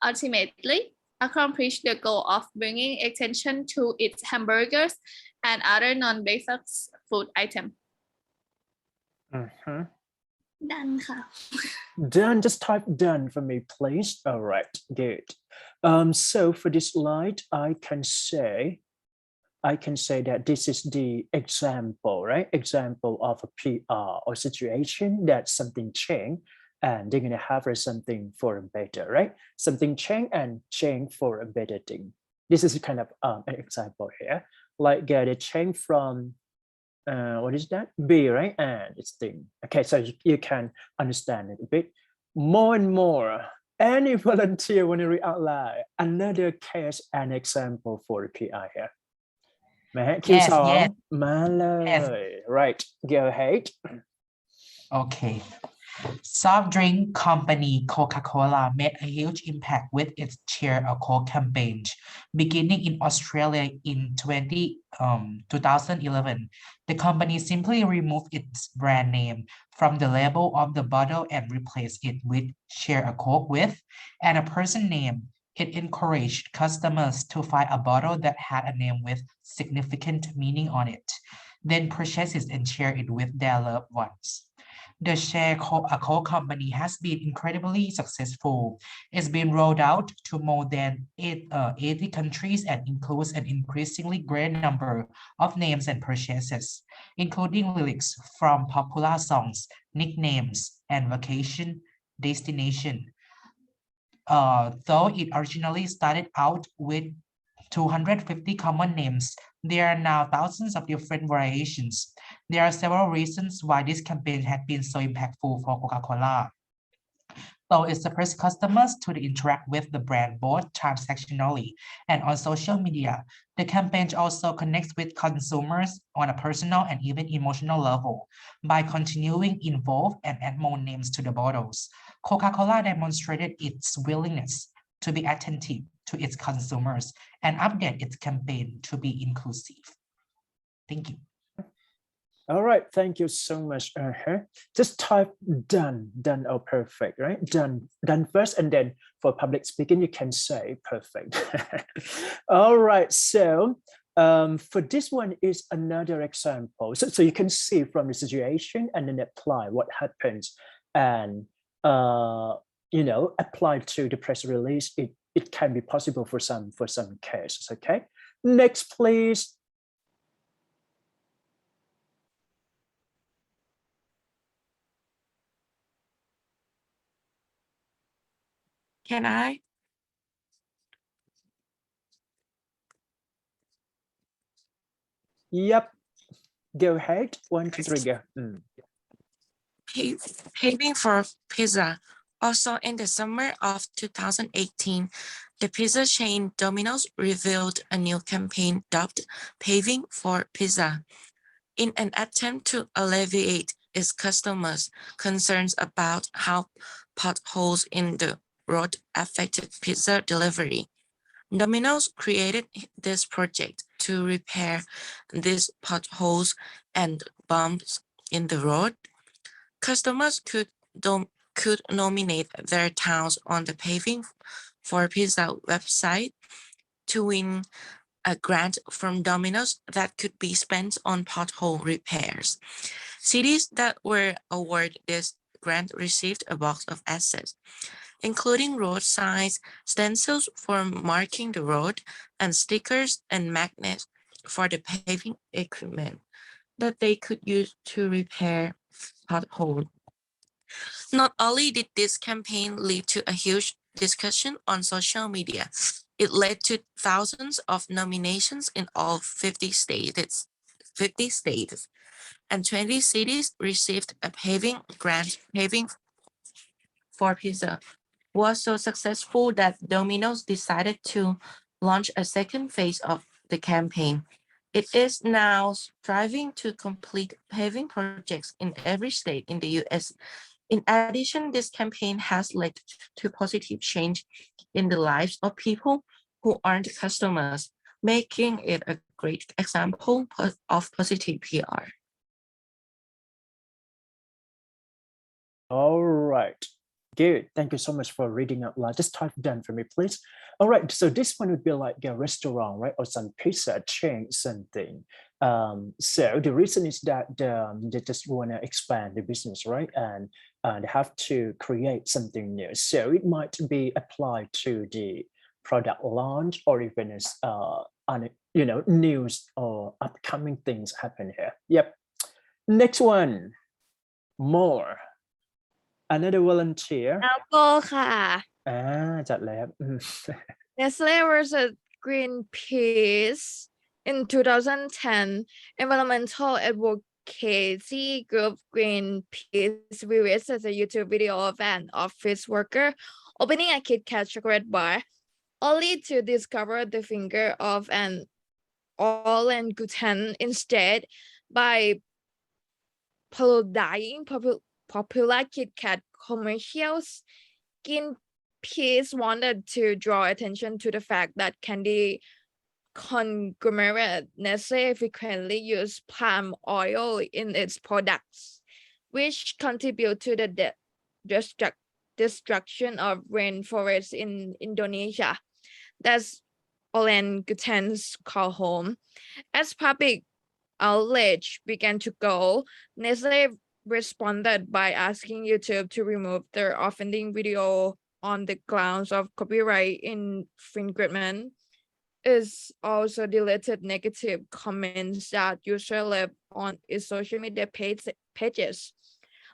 ultimately accomplished the goal of bringing attention to its hamburgers and other non-breakfast food items. Done ค่ะ Done. Just type done for me, please. All right, good. So for this slide, I can say that this is the example, right? Example of a PR or situation that something changed and they're gonna have something for a better, right? Something change and change for a better thing. This is kind of an example here. Like they change from what is that? B, right? And it's thing. Okay, so you can understand it a bit more and more. Any volunteer want to read out loud another case and example for PR here? มาฮะ Q2 มาเลย right go ahead. Okay. Soft drink company Coca-Cola made a huge impact with its Share a Coke campaign, beginning in Australia in 2011. The company simply removed its brand name from the label of the bottle and replaced it with Share a Coke with and a person name. It encouraged customers to find a bottle that had a name with significant meaning on it, then purchase it and share it with their loved ones. The Share a Coke company has been incredibly successful. It's been rolled out to more than 80 countries and includes an increasingly great number of names and purchases, including lyrics from popular songs, nicknames, and vacation destination. Though it originally started out with 250 common names, there are now thousands of different variations. There are several reasons why this campaign had been so impactful for Coca-Cola. Though it supports customers to interact with the brand both transactionally and on social media, the campaign also connects with consumers on a personal and even emotional level. By continuing involve and add more names to the bottles, Coca-Cola demonstrated its willingness to be attentive to its consumers and update its campaign to be inclusive. Thank you. All right, thank you so much. Just type done or perfect, right? Done first, and then for public speaking, you can say perfect. All right, so for this one is another example. So you can see from the situation and then apply what happens and applied to the press release, it can be possible for some cases. Okay, next please. Can I? Yep, go ahead. 1, 2, 3, go. Paving for pizza. Also in the summer of 2018, the pizza chain Domino's revealed a new campaign dubbed Paving for Pizza in an attempt to alleviate its customers' concerns about how potholes in the road affected pizza delivery. Domino's created this project to repair these potholes and bumps in the road. Customers could nominate their towns on the Paving for Pizza website to win a grant from Domino's that could be spent on pothole repairs. Cities that were awarded this grant received a box of assets, including road signs, stencils for marking the road, and stickers and magnets for the paving equipment that they could use to repair potholes. Not only did this campaign lead to a huge discussion on social media, it led to thousands of nominations in all 50 states, and 20 cities received a paving grant. Paving for Pizza was so successful that Domino's decided to launch a second phase of the campaign. It is now striving to complete paving projects in every state in the US. In addition, this campaign has led to positive change in the lives of people who aren't customers, making it a great example of positive PR. All right, good. Thank you so much for reading out loud. Just type down for me, please. All right, so this one would be like a restaurant, right? Or some pizza chain, something. So the reason is that they just want to expand the business, right? And they have to create something new. So it might be applied to the product launch or even as news or upcoming things happen here. Yep. Next one, more. Another volunteer. แล้วก็ค่ะ จัดเลยครับ Nestle versus Greenpeace in 2010, environmental advocacy group Greenpeace released a YouTube video of an office worker opening a Kit Kat chocolate bar, only to discover the finger of an orangutan instead by parodying popular Kit Kat commercials. Greenpeace wanted to draw attention to the fact that candy conglomerate Nestle frequently use palm oil in its products, which contribute to the destruction of rainforests in Indonesia. That's orangutans call home. As public outrage began to go, Nestle responded by asking YouTube to remove their offending video on the grounds of copyright infringement. Is also deleted negative comments that user left on its social media pages.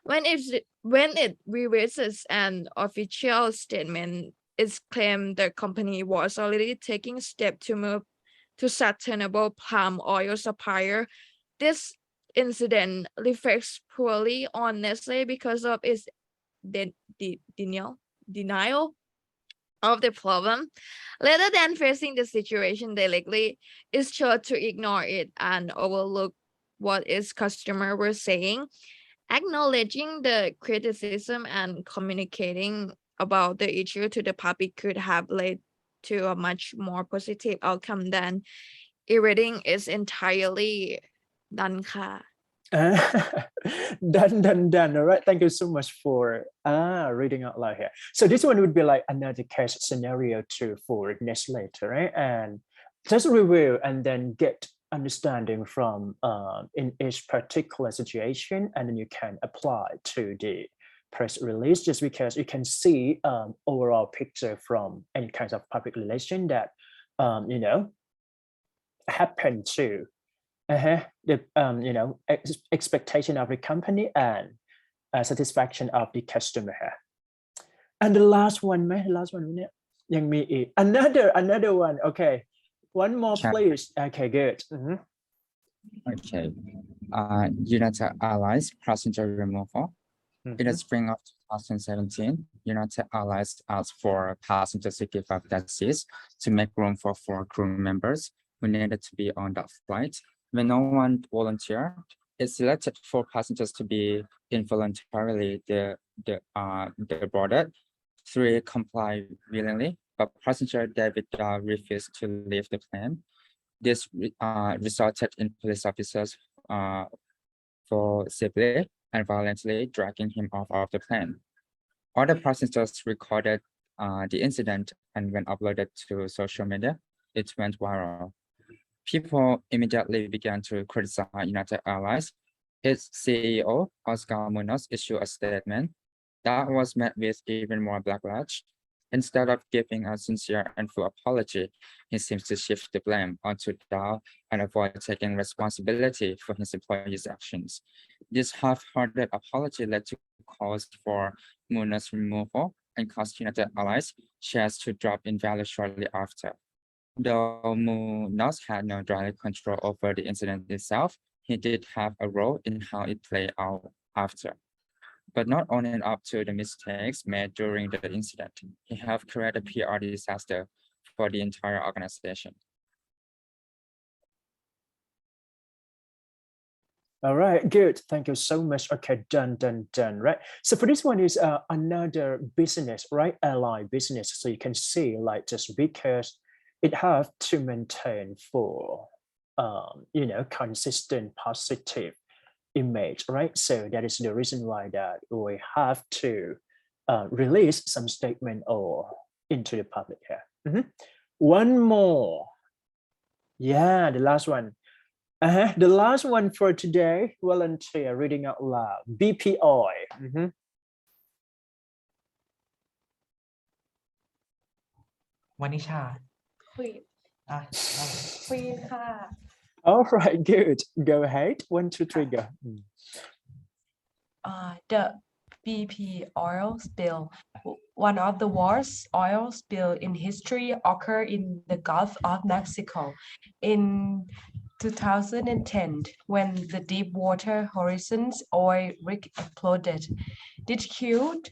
When it releases an official statement, it's claimed the company was already taking steps to move to sustainable palm oil supplier. This incident reflects poorly on Nestle because of its denial of the problem. Rather than facing the situation directly, it's sure to ignore it and overlook what its customers were saying. Acknowledging the criticism and communicating about the issue to the public could have led to a much more positive outcome than erasing is entirely done ค่ะ done. All right, thank you so much for reading out loud here. So this one would be like another case scenario too for Nestle, right? And just review and then get understanding from in each particular situation, and then you can apply to the press release, just because you can see overall picture from any kinds of public relation that you know, happen to the expectation of the company and satisfaction of the customer. And the last one,ยังมีอีก another one. Okay, one more, Sure. please. Okay, good. Okay. United Airlines passenger removal. In the spring of 2017, United Airlines asked for passenger 65 taxis to make room for 4 crew members who needed to be on that flight. When no one volunteered, it selected 4 passengers to be involuntarily boarded. 3 complied willingly, but passenger David refused to leave the plane. This resulted in police officers forcibly and violently dragging him off of the plane. Other passengers recorded the incident, and when uploaded to social media, it went viral. People immediately began to criticize United Airlines. Its CEO, Oscar Munoz, issued a statement that was met with even more backlash. Instead of giving a sincere and full apology, he seems to shift the blame onto Dow and avoid taking responsibility for his employees' actions. This half-hearted apology led to calls for Munoz's removal and caused United Airlines shares to drop in value shortly after. Though Munoz had no direct control over the incident itself, he did have a role in how it played out after. But not owning up to the mistakes made during the incident, he have created a PR disaster for the entire organization. All right, good. Thank you so much. Okay, done, right? So for this one is another business, right? Airline business. So you can see, like, just because it have to maintain for, consistent positive image, right? So that is the reason why that we have to release some statement or into the public here. One more. Yeah, the last one. The last one for today, volunteer reading out loud. BP oil. Wanisha. All right, good. Go ahead. 1, 2, 3, go. The BP oil spill, one of the worst oil spill in history, occurred in the Gulf of Mexico in 2010 when the Deepwater Horizon's oil rig exploded. It killed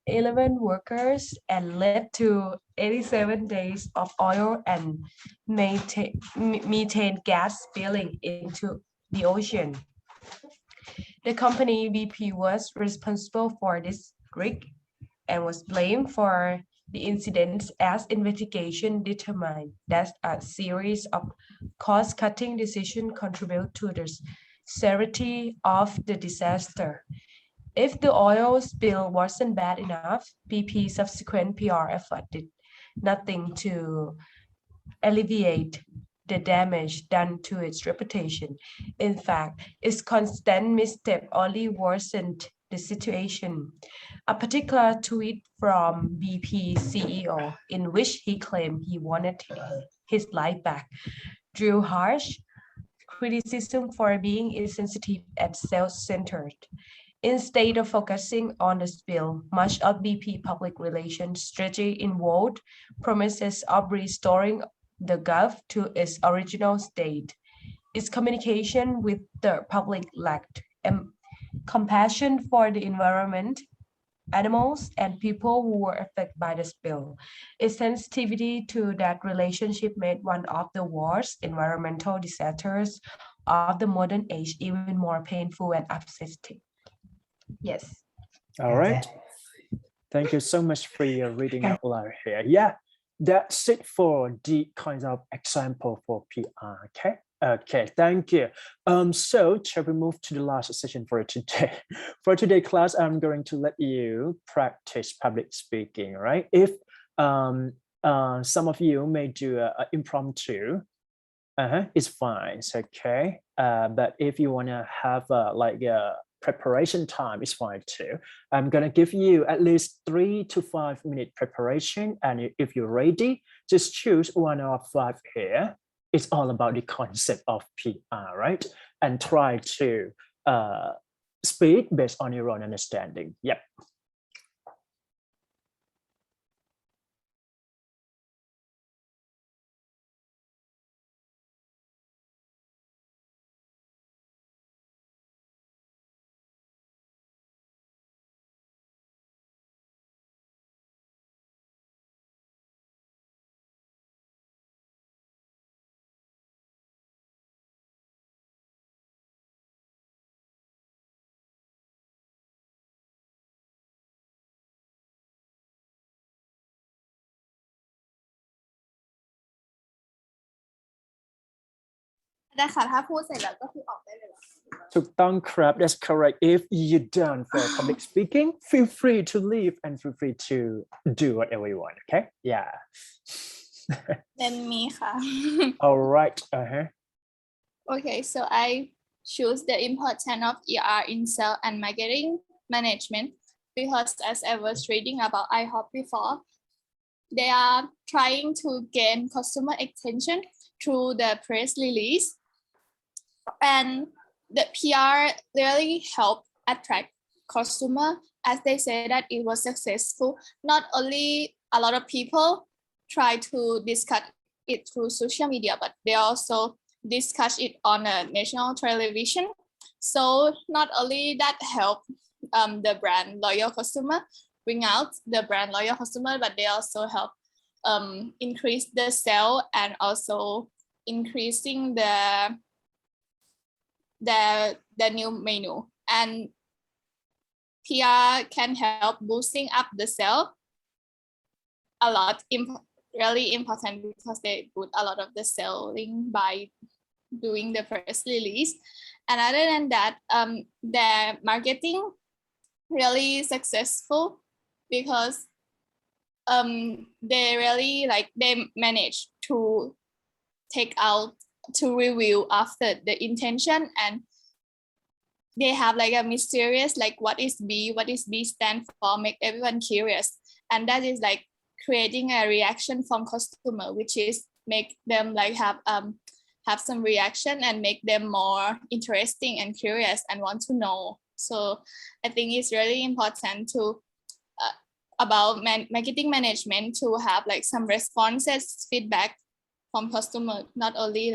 11 workers and led to 87 days of oil and methane gas spilling into the ocean. The company BP was responsible for this rig and was blamed for the incidents as investigation determined that a series of cost-cutting decisions contribute to the severity of the disaster. If the oil spill wasn't bad enough, BP's subsequent PR effort did nothing to alleviate the damage done to its reputation. In fact, its constant misstep only worsened the situation. A particular tweet from BP CEO in which he claimed he wanted his life back drew harsh criticism for being insensitive and self-centered. Instead of focusing on the spill, much of BP public relations strategy involved promises of restoring the Gulf to its original state. Its communication with the public lacked compassion for the environment, animals, and people who were affected by the spill. Its sensitivity to that relationship made one of the worst environmental disasters of the modern age even more painful and upsetting. Yes. All right. Thank you so much for your reading out loud here. Yeah, that's it for the kinds of example for PR. Okay. Okay, thank you. So shall we move to the last session for today? For today's class, I'm going to let you practice public speaking, right? If some of you may do an impromptu, it's fine, it's okay. But if you want to have like a preparation time is fine too. I'm gonna give you at least 3 to 5 minute preparation, and if you're ready, just choose one of 5 here. It's all about the concept of PR, right? And try to speak based on your own understanding. Yep.ได้ค่ะถ้าพูดเสร็จแล้วก็คือออกได้เลย ถูกต้องครับ that's correct. If you're done for public speaking, feel free to leave and feel free to do whatever you want. Okay? Yeah. Then me ค่ะ All right. Okay, so I choose the importance of ER in sales and marketing management because as I was reading about IHOP before, they are trying to gain customer attention through the press release, and the PR really help attract customer as they say that it was successful. Not only a lot of people try to discuss it through social media, but they also discuss it on a national television. So not only that help the brand loyal customer, bring out the brand loyal customer, but they also help increase the sale and also increasing the new menu. And PR can help boosting up the sale a lot. Really important because they put a lot of the selling by doing the press release. And other than that, their marketing really successful because they really they manage to take out to review after the intention, and they have a mysterious what is B stand for, make everyone curious, and that is creating a reaction from customer, which is make them have some reaction and make them more interesting and curious and want to know. So I think it's really important to about marketing management to have some responses, feedback from customer, not only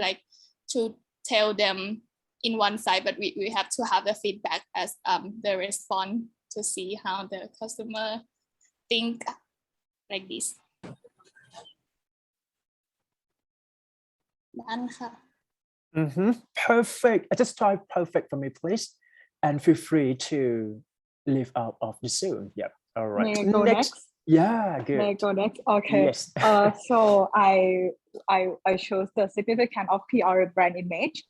to tell them in one side, but we have to have the feedback as the response to see how the customer think like this. Done. Perfect. Just type perfect for me, please. And feel free to leave out of the Zoom. Yep. All right. May I go next? Yeah, good. May I go next? Okay. Yes. So I chose the significance of PR brand image.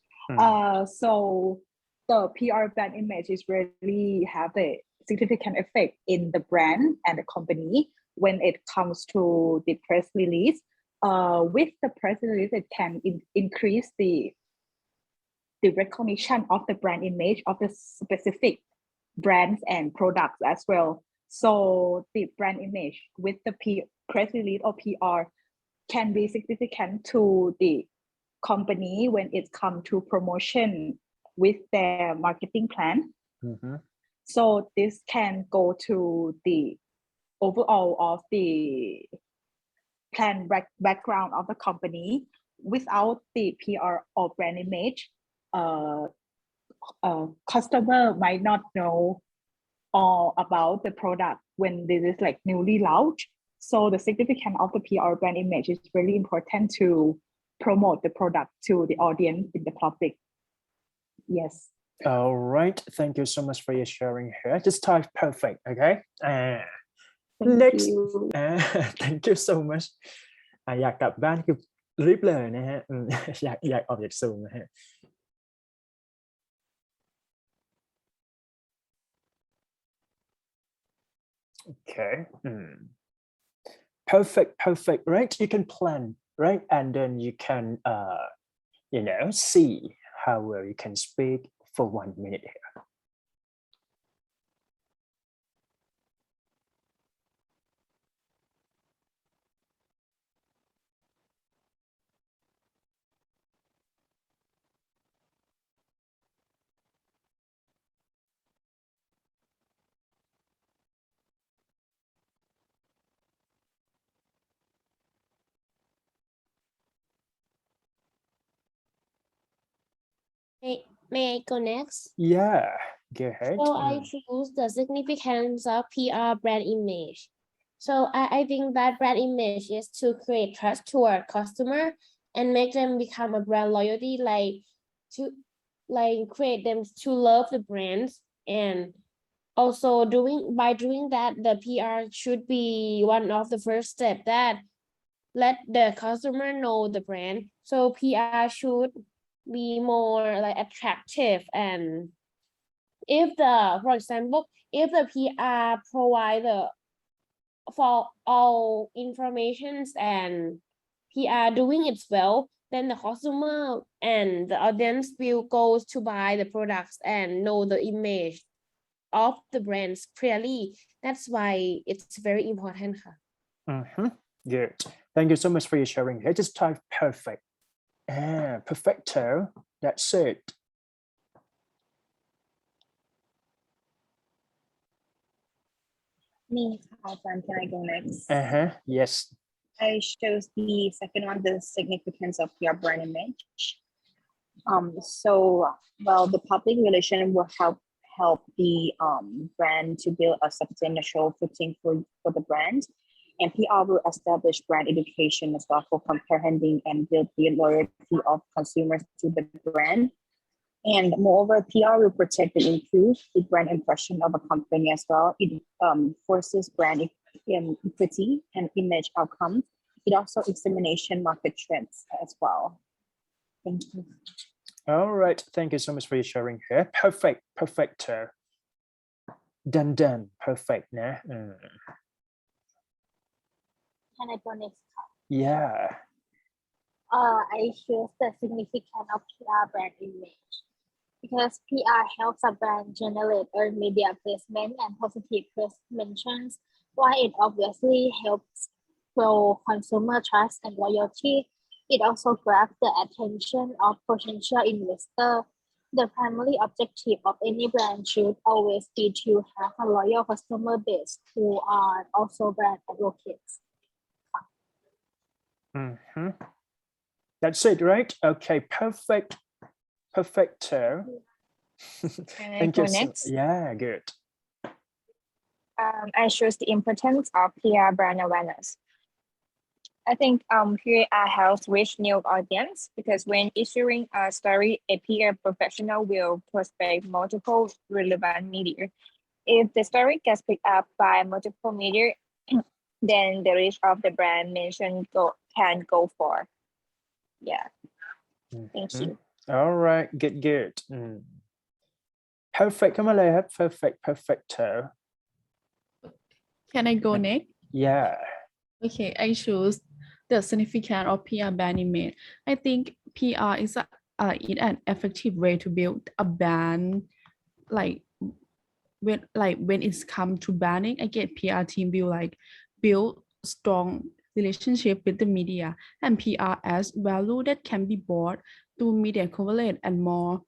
So the PR brand image is really have a significant effect in the brand and the company when it comes to the press release. With the press release, it can increase the recognition of the brand image of the specific brands and products as well. So the brand image with the press release or PR can be significant to the company when it comes to promotion with their marketing plan. So this can go to the overall of the plan background of the company. Without the PR or brand image, customer might not know all about the product when this is newly launched. So the significance of the PR brand image is really important to promote the product to the audience in the public. Yes. All right. Thank you so much for your sharing here. Just type perfect. Okay. Next. Thank you so much. อยากกลับบ้านคือรีบเลยนะฮะ อยากออกจากซูมนะฮะ Okay. Perfect, right? You can plan, right? And then you can see how well you can speak for 1 minute here. May I go next? Yeah, go ahead. So I choose the significance of PR brand image. So I think that brand image is to create trust toward customer and make them become a brand loyalty, like create them to love the brands. And also by doing that, the PR should be one of the first step that let the customer know the brand. So PR should be more like attractive. And if for example, if the PR provide for all informations and PR doing it well, then the customer and the audience will go to buy the products and know the image of the brands clearly. That's why it's very important. Good. Thank you so much for your sharing. I just type perfect. Perfecto. That's it. Me, hi, Sam, can I go next? Yes. I chose the second one, the significance of your brand image. Well, the public relation will help the brand to build a substantial footing for the brand, and PR will establish brand education as well for comprehending and build the loyalty of consumers to the brand. And moreover, PR will protect and improve the brand impression of a company as well. It forces brand equity and image outcomes. It also examination market trends as well. Thank you. All right. Thank you so much for your sharing here. Perfect. Perfecto. Done. Perfect. Nah. Can I go next? Yeah. I choose the significance of PR brand image because PR helps a brand generate earned media placement and positive press mentions, while it obviously helps grow consumer trust and loyalty. It also grabs the attention of potential investors. The primary objective of any brand should always be to have a loyal customer base who are also brand advocates. That's it, right? Okay, perfect. Perfecto. Can I Thank go you. next? Yeah, good. I choose the importance of PR brand awareness. I think PR helps reach new audience because when issuing a story, a PR professional will prospect multiple relevant media. If the story gets picked up by multiple media, then the reach of the brand mentioned can go far. Yeah. Thank you. All right, good. Perfect. Come on, Leah. Perfecto. Can I go next? Yeah. Okay, I choose the significance of PR brand image. I think PR is an effective way to build a brand. Like when it's come to branding, I get PR team will build strong relationship with the media, and PR as value that can be bought through media coverage and more,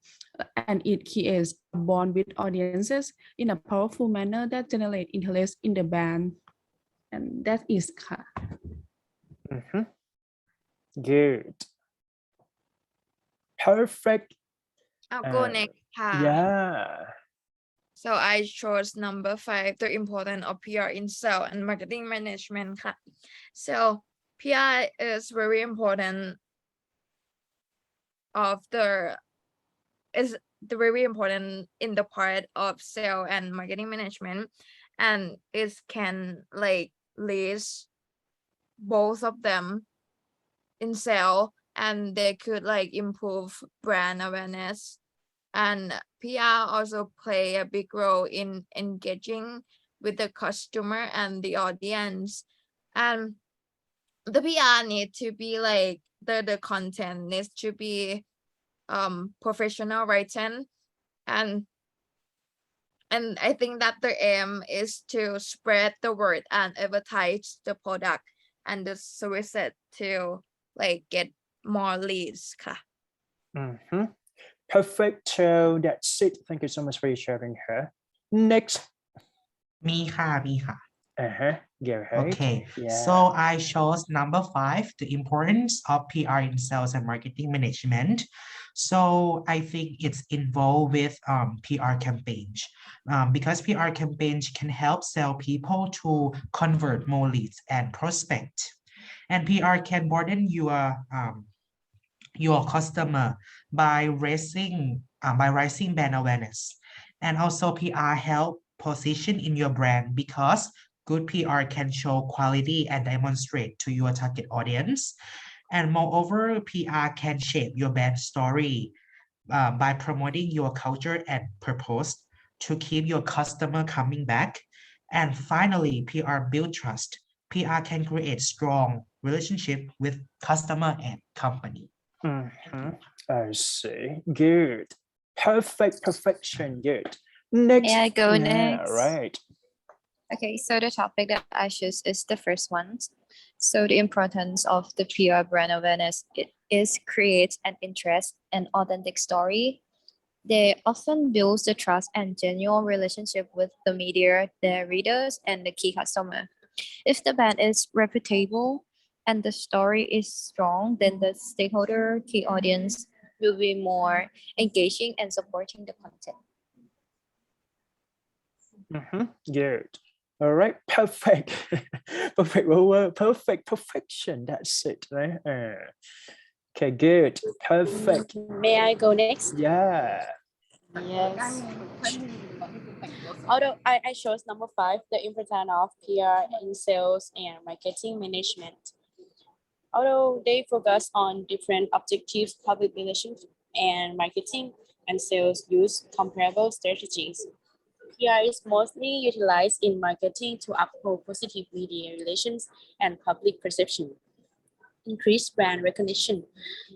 and it creates a bond with audiences in a powerful manner that generate interest in the brand, and that is Good. Perfect. I'll go next. Yeah. So I chose number 5, the importance of PR in sales and marketing management. So PR is very important very important in the part of sales and marketing management, and it can lead both of them in sales, and they could improve brand awareness. And PR also play a big role in engaging with the customer and the audience. And the PR need to be the content needs to be professional writing, and I think that the aim is to spread the word and advertise the product and the services to get more leads. Perfecto. That's it. Thank you so much for sharing her. Next. Meค่ะ. Go ahead. Okay, Yeah. so I chose number 5, the importance of PR in sales and marketing management. So I think it's involved with PR campaigns because PR campaigns can help sell people to convert more leads and prospect. And PR can broaden your customer by raising brand awareness. And also PR help position in your brand because good PR can show quality and demonstrate to your target audience. And moreover, PR can shape your brand story by promoting your culture and purpose to keep your customer coming back. And finally, PR build trust. PR can create strong relationship with customer and company. I see. Good. Perfection. Good. Next. May I go Yeah, next? right. Okay, so the topic that I choose is the first one. So the importance of the PR brand awareness is create an interest and authentic story. They often build the trust and genuine relationship with the media, their readers, and the key customer. If the brand is reputable and the story is strong, then the stakeholder, key audience will be more engaging and supporting the content. Good. All right. Perfect. Perfect. Well, perfection. That's it, right? Okay. Good. Perfect. May I go next? Yeah. Yes. Although I chose number 5, the importance of PR in sales and marketing management. Although they focus on different objectives, public relations and marketing and sales use comparable strategies. PR is mostly utilized in marketing to uphold positive media relations and public perception, increase brand recognition,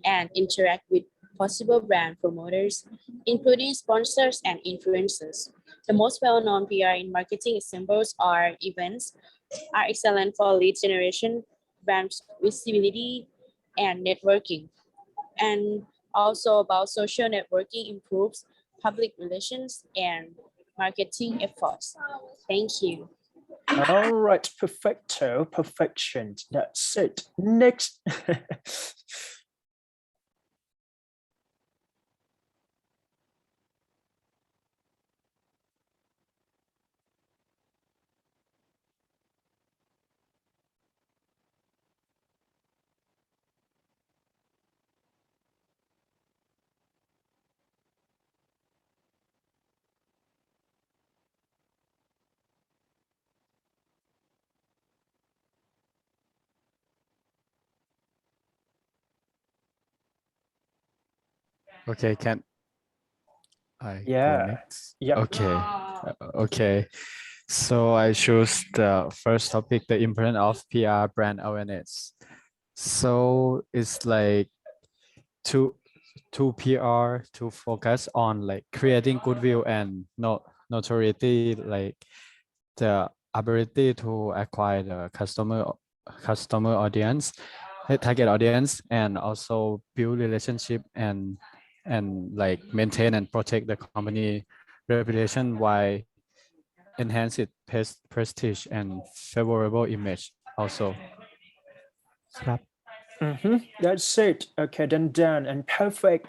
and interact with possible brand promoters, including sponsors and influencers. The most well-known PR in marketing examples are events are excellent for lead generation, brand visibility, and networking. And also about social networking improves public relations and marketing efforts. Thank you. All right. Perfection. That's it. Next. Okay, can I go Yeah. next? Yep. Okay. Okay. So I choose the first topic, the importance of PR brand awareness. So it's like to PR to focus on like creating goodwill and notoriety, like the ability to acquire the customer audience, target audience, and also build relationship and like maintain and protect the company reputation while enhance its prestige and favorable image also.ครับ. That's it. Okay, then done and perfect.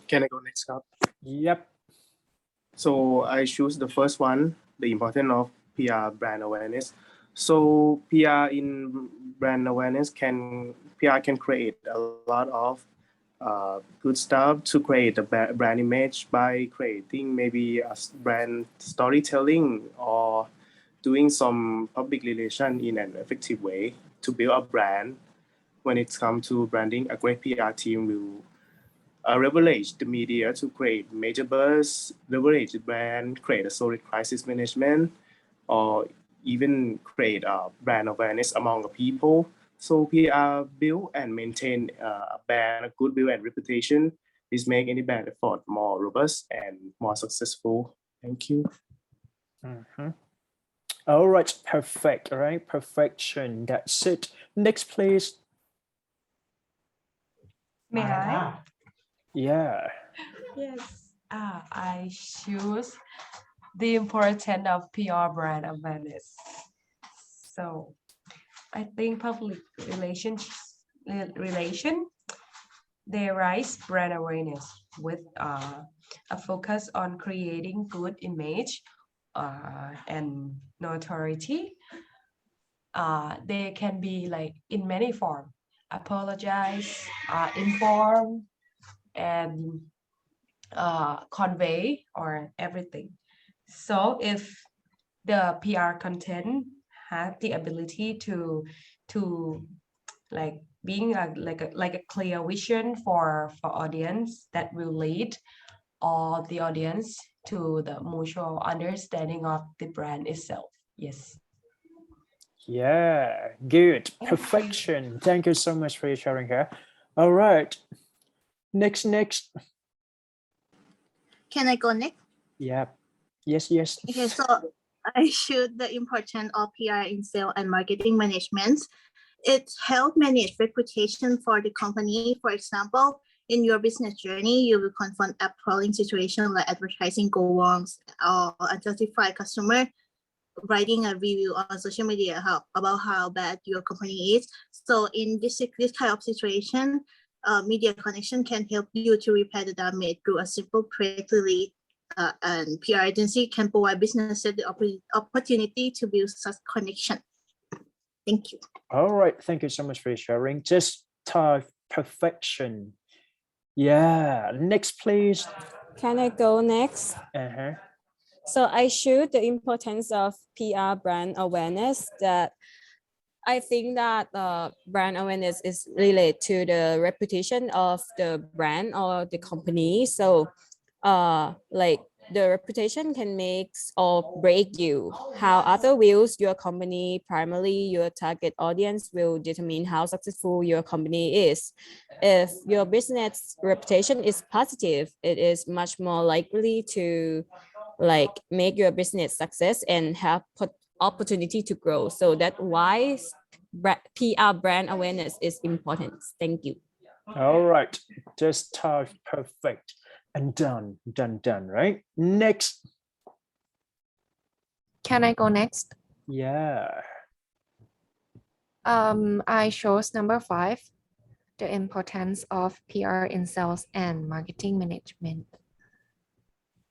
Can I go next, Scott? Yep. So I choose the first one, the importance of PR brand awareness. So PR in brand awareness PR can create a lot of good stuff to create a brand image by creating maybe a brand storytelling or doing some public relation in an effective way to build a brand. When it comes to branding, a great PR team will leverage the media to create major buzz, leverage the brand, create a solid crisis management, or even create a brand awareness among the people. So PR build and maintain a brand, a goodwill and reputation. This make any brand effort more robust and more successful. Thank you. All right, perfect. All right, perfection. That's it. Next, please. May I? Yeah. Yes. I choose the importance of PR brand awareness. So I think public relation they raise brand awareness with a focus on creating good image and notoriety. They can be like in many forms: apologize, inform, and convey or everything. So if the PR content has the ability to like being like a clear vision for audience that will lead all the audience to the mutual understanding of the brand itself. Yes. Yeah, good. Perfection. Thank you so much for your sharing here. All right. Next. Can I go next? Yeah. Yes. Okay, so I should the importance of PR in sales and marketing management. It helps manage reputation for the company. For example, in your business journey, you will confront appalling situations like advertising go wrong or unjustified customer, writing a review on social media about how bad your company is. So in this kind of situation, media connection can help you to repair the damage through a simple press release. And PR agency can provide businesses the opportunity to build such connection. Thank you. All right. Thank you so much for your sharing. Just type perfection. Yeah. Next, please. Can I go next? Uh-huh. So I choose the importance of PR brand awareness. That I think that brand awareness is related to the reputation of the brand or the company. So like the reputation can make or break you. How other views your company, primarily your target audience, will determine how successful your company is. If your business reputation is positive, it is much more likely to like make your business success and have opportunity to grow. So that's why PR brand awareness is important. Thank you. All right. Just type perfect. And done, right? Next. Can I go next? Yeah. I chose number 5, the importance of PR in sales and marketing management.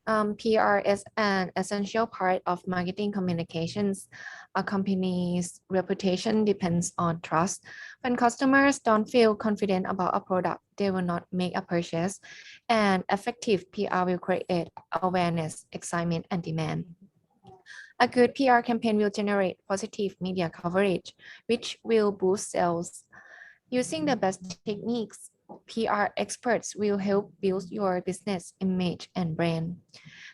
PR is an essential part of marketing communications. A company's reputation depends on trust. When customers don't feel confident about a product, they will not make a purchase. And effective PR will create awareness, excitement, and demand. A good PR campaign will generate positive media coverage, which will boost sales. Using the best techniques, PR experts will help build your business image and brand.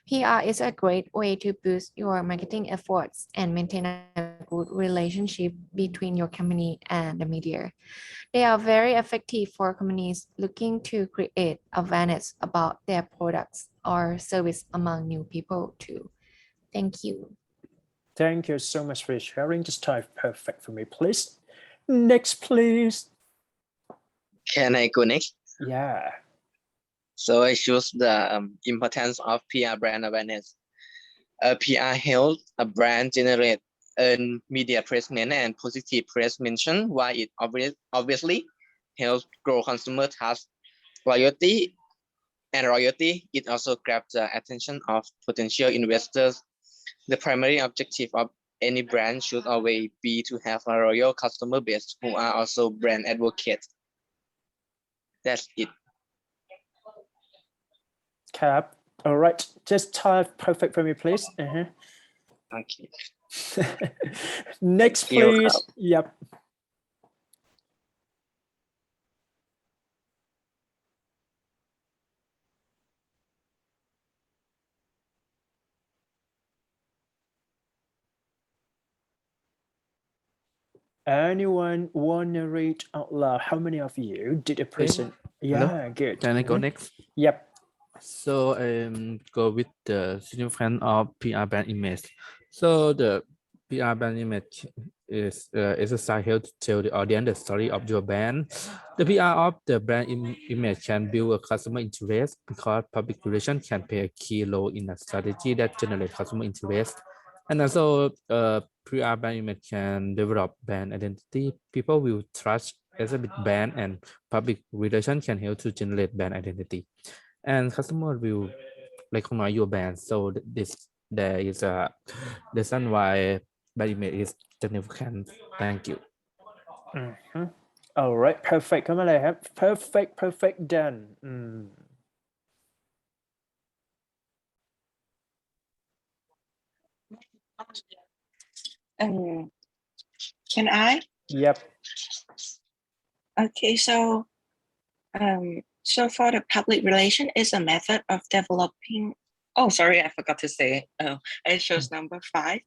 PR is a great way to boost your marketing efforts and maintain a good relationship between your company and the media. They are very effective for companies looking to create awareness about their products or service among new people too. Thank you. Thank you so much for sharing. Just type perfect for me, please. Next, please. Can I go next? Yeah. So I choose the importance of PR brand awareness. PR helps a brand generate earn media placement and positive press mention, while it obviously helps grow consumer trust, loyalty. It also grabs the attention of potential investors. The primary objective of any brand should always be to have a loyal customer base who are also brand advocates. That's it. Cap. All right. Just type perfect for me, please. Uh-huh. Okay. Next, please. Yep. Anyone want to read out loud? How many of you did a present? Yeah, Hello? good. Can I go next? Yep. So go with the significance of PR brand image. So the PR brand image exercise help to tell the audience the story of your brand. The PR of the brand image can build a customer interest because public relations can play a key role in a strategy that generates customer interest. And also, PR brand image can develop brand identity. People will trust as a big brand, and public relations can help to generate brand identity. And customer will recognize your brand. So there is a reason why brand image is significant. Thank you. All right, perfect. เข้ามาเลยครับ perfect done. Can I? Yep. Okay, so for the public relation is a method of developing. Oh, sorry, I forgot to say. I chose number 5,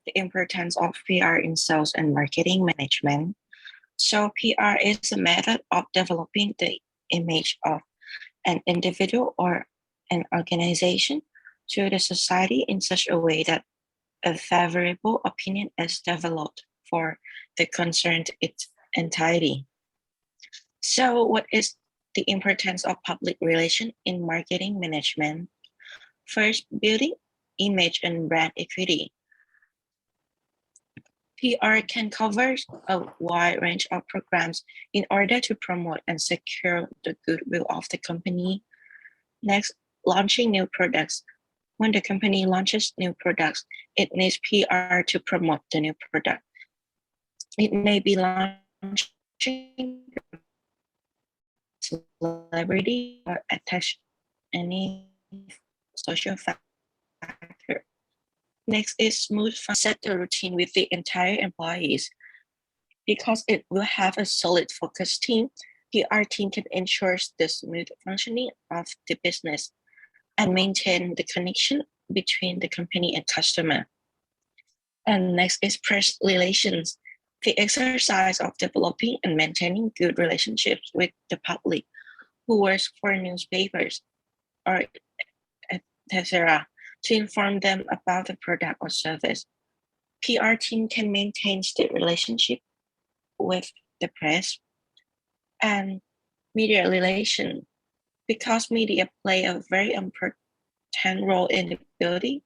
the importance of PR in sales and marketing management. So PR is a method of developing the image of an individual or an organization to the society in such a way that a favorable opinion is developed for the concerned its entirety. So what is the importance of public relation in marketing management? First, building image and brand equity. PR can cover a wide range of programs in order to promote and secure the goodwill of the company. Next, launching new products. When the company launches new products, it needs PR to promote the new product. It may be launching celebrity or attach any social factor. Next is smooth set the routine with the entire employees. Because it will have a solid focus team, PR team can ensure the smooth functioning of the business and maintain the connection between the company and customer. And next is press relations, the exercise of developing and maintaining good relationships with the public who works for newspapers or etc. to inform them about the product or service. PR team can maintain the relationship with the press. And media relation, because media play a very important role in building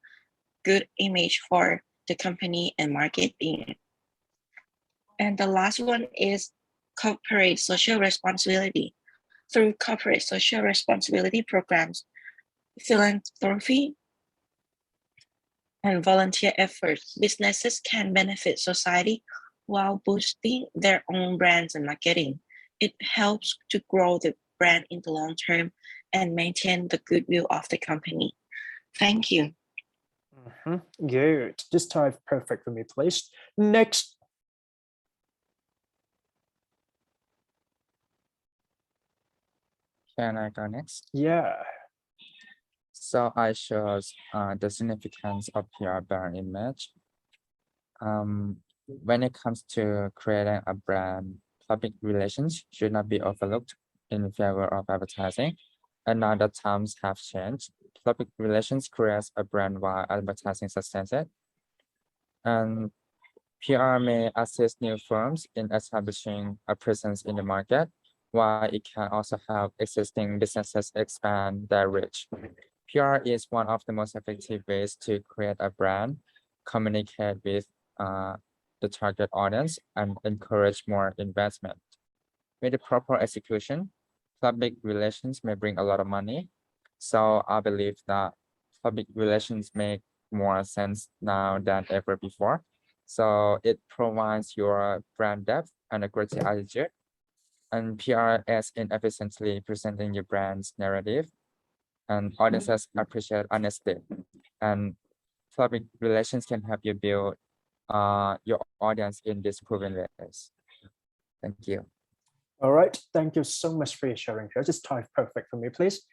good image for the company and marketing. And the last one is corporate social responsibility. Through corporate social responsibility programs, philanthropy, and volunteer efforts, businesses can benefit society while boosting their own brands and marketing. It helps to grow the brand in the long term and maintain the goodwill of the company. Thank you. Good. This time perfect for me, please. Next. Can I go next? Yeah. So I chose the significance of PR brand image. When it comes to creating a brand, public relations should not be overlooked in favor of advertising. And now that times have changed, public relations creates a brand while advertising sustains it. And PR may assist new firms in establishing a presence in the market, while it can also help existing businesses expand their reach. PR is one of the most effective ways to create a brand, communicate with the target audience, and encourage more investment. With the proper execution, public relations may bring a lot of money. So I believe that public relations make more sense now than ever before. So it provides your brand depth and a great attitude. And PR is in efficiently presenting your brand's narrative, and audiences appreciate honesty. And public relations can help you build your audience in these proven ways. Thank you. All right. Thank you so much for your sharing here. Just time perfect for me, please.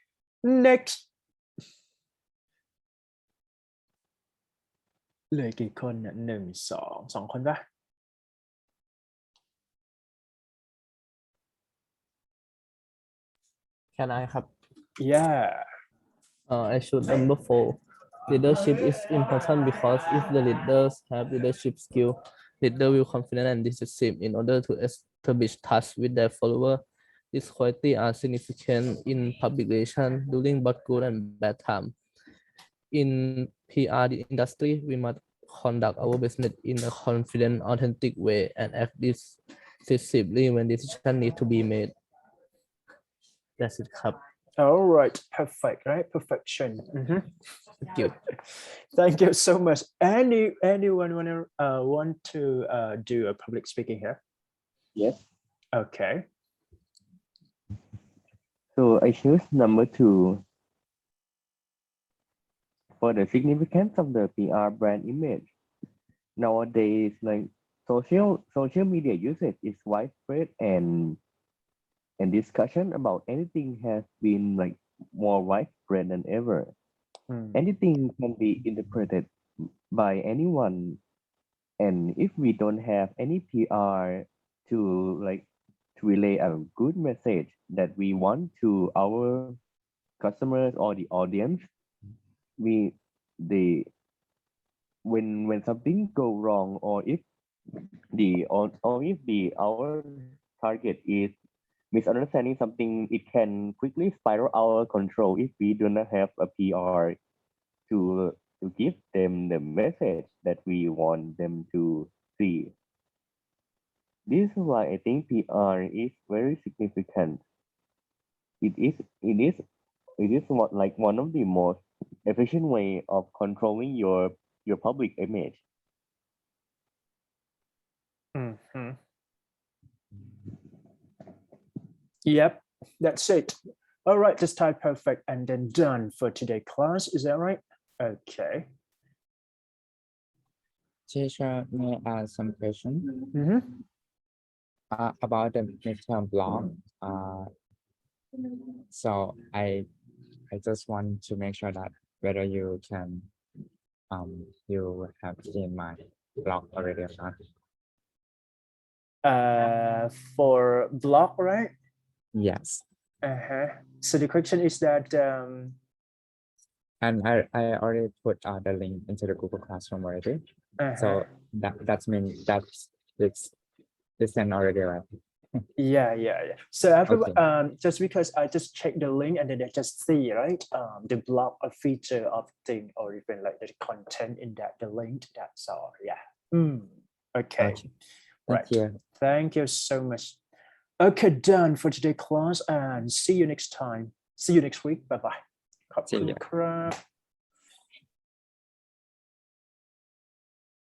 Next. เหลือกี่คนเนี่ย1 2 2 คนปะ Can I have? Yeah. I should number 4. Leadership is important because if the leaders have leadership skill, Leader will confident and decisive in order to establish trust with their follower. These qualities are significant in public relations during both good and bad time. In PR industry, we must conduct our business in a confident, authentic way and act decisively when decisions need to be made. That's it,ครับ. All right, perfect, right? Perfection. Thank you. Thank you so much. Anyone want to do a public speaking here? Yes. Okay. So I choose number 2. For the significance of the PR brand image. Nowadays, like social media usage is widespread and discussion about anything has been like more widespread than ever. Anything can be interpreted by anyone, and if we don't have any PR to relay a good message that we want to our customers or the audience, when something go wrong, or if our target is misunderstanding something, it can quickly spiral out of control if we do not have a PR to give them the message that we want them to see. This is why I think PR is very significant. It is one of the most efficient way of controlling your public image. Yep, that's it. All right, just type perfect and then done for today class. Is that right? Okay. Teacher, may I ask some question? About the midterm block. So I just want to make sure that whether you can you have seen my blog already or not. For blog, right? Yes. So the question is that and I already put the link into the Google Classroom already. So that means it's sent already, right? Yeah. So everyone, just because I just checked the link and then I just see, right, the blog, a feature of thing, or even like the content in that, the link, that's all. Yeah. Okay. Right. Thank you so much. Okay, done for today's class, and see you next time. See you next week. Bye bye.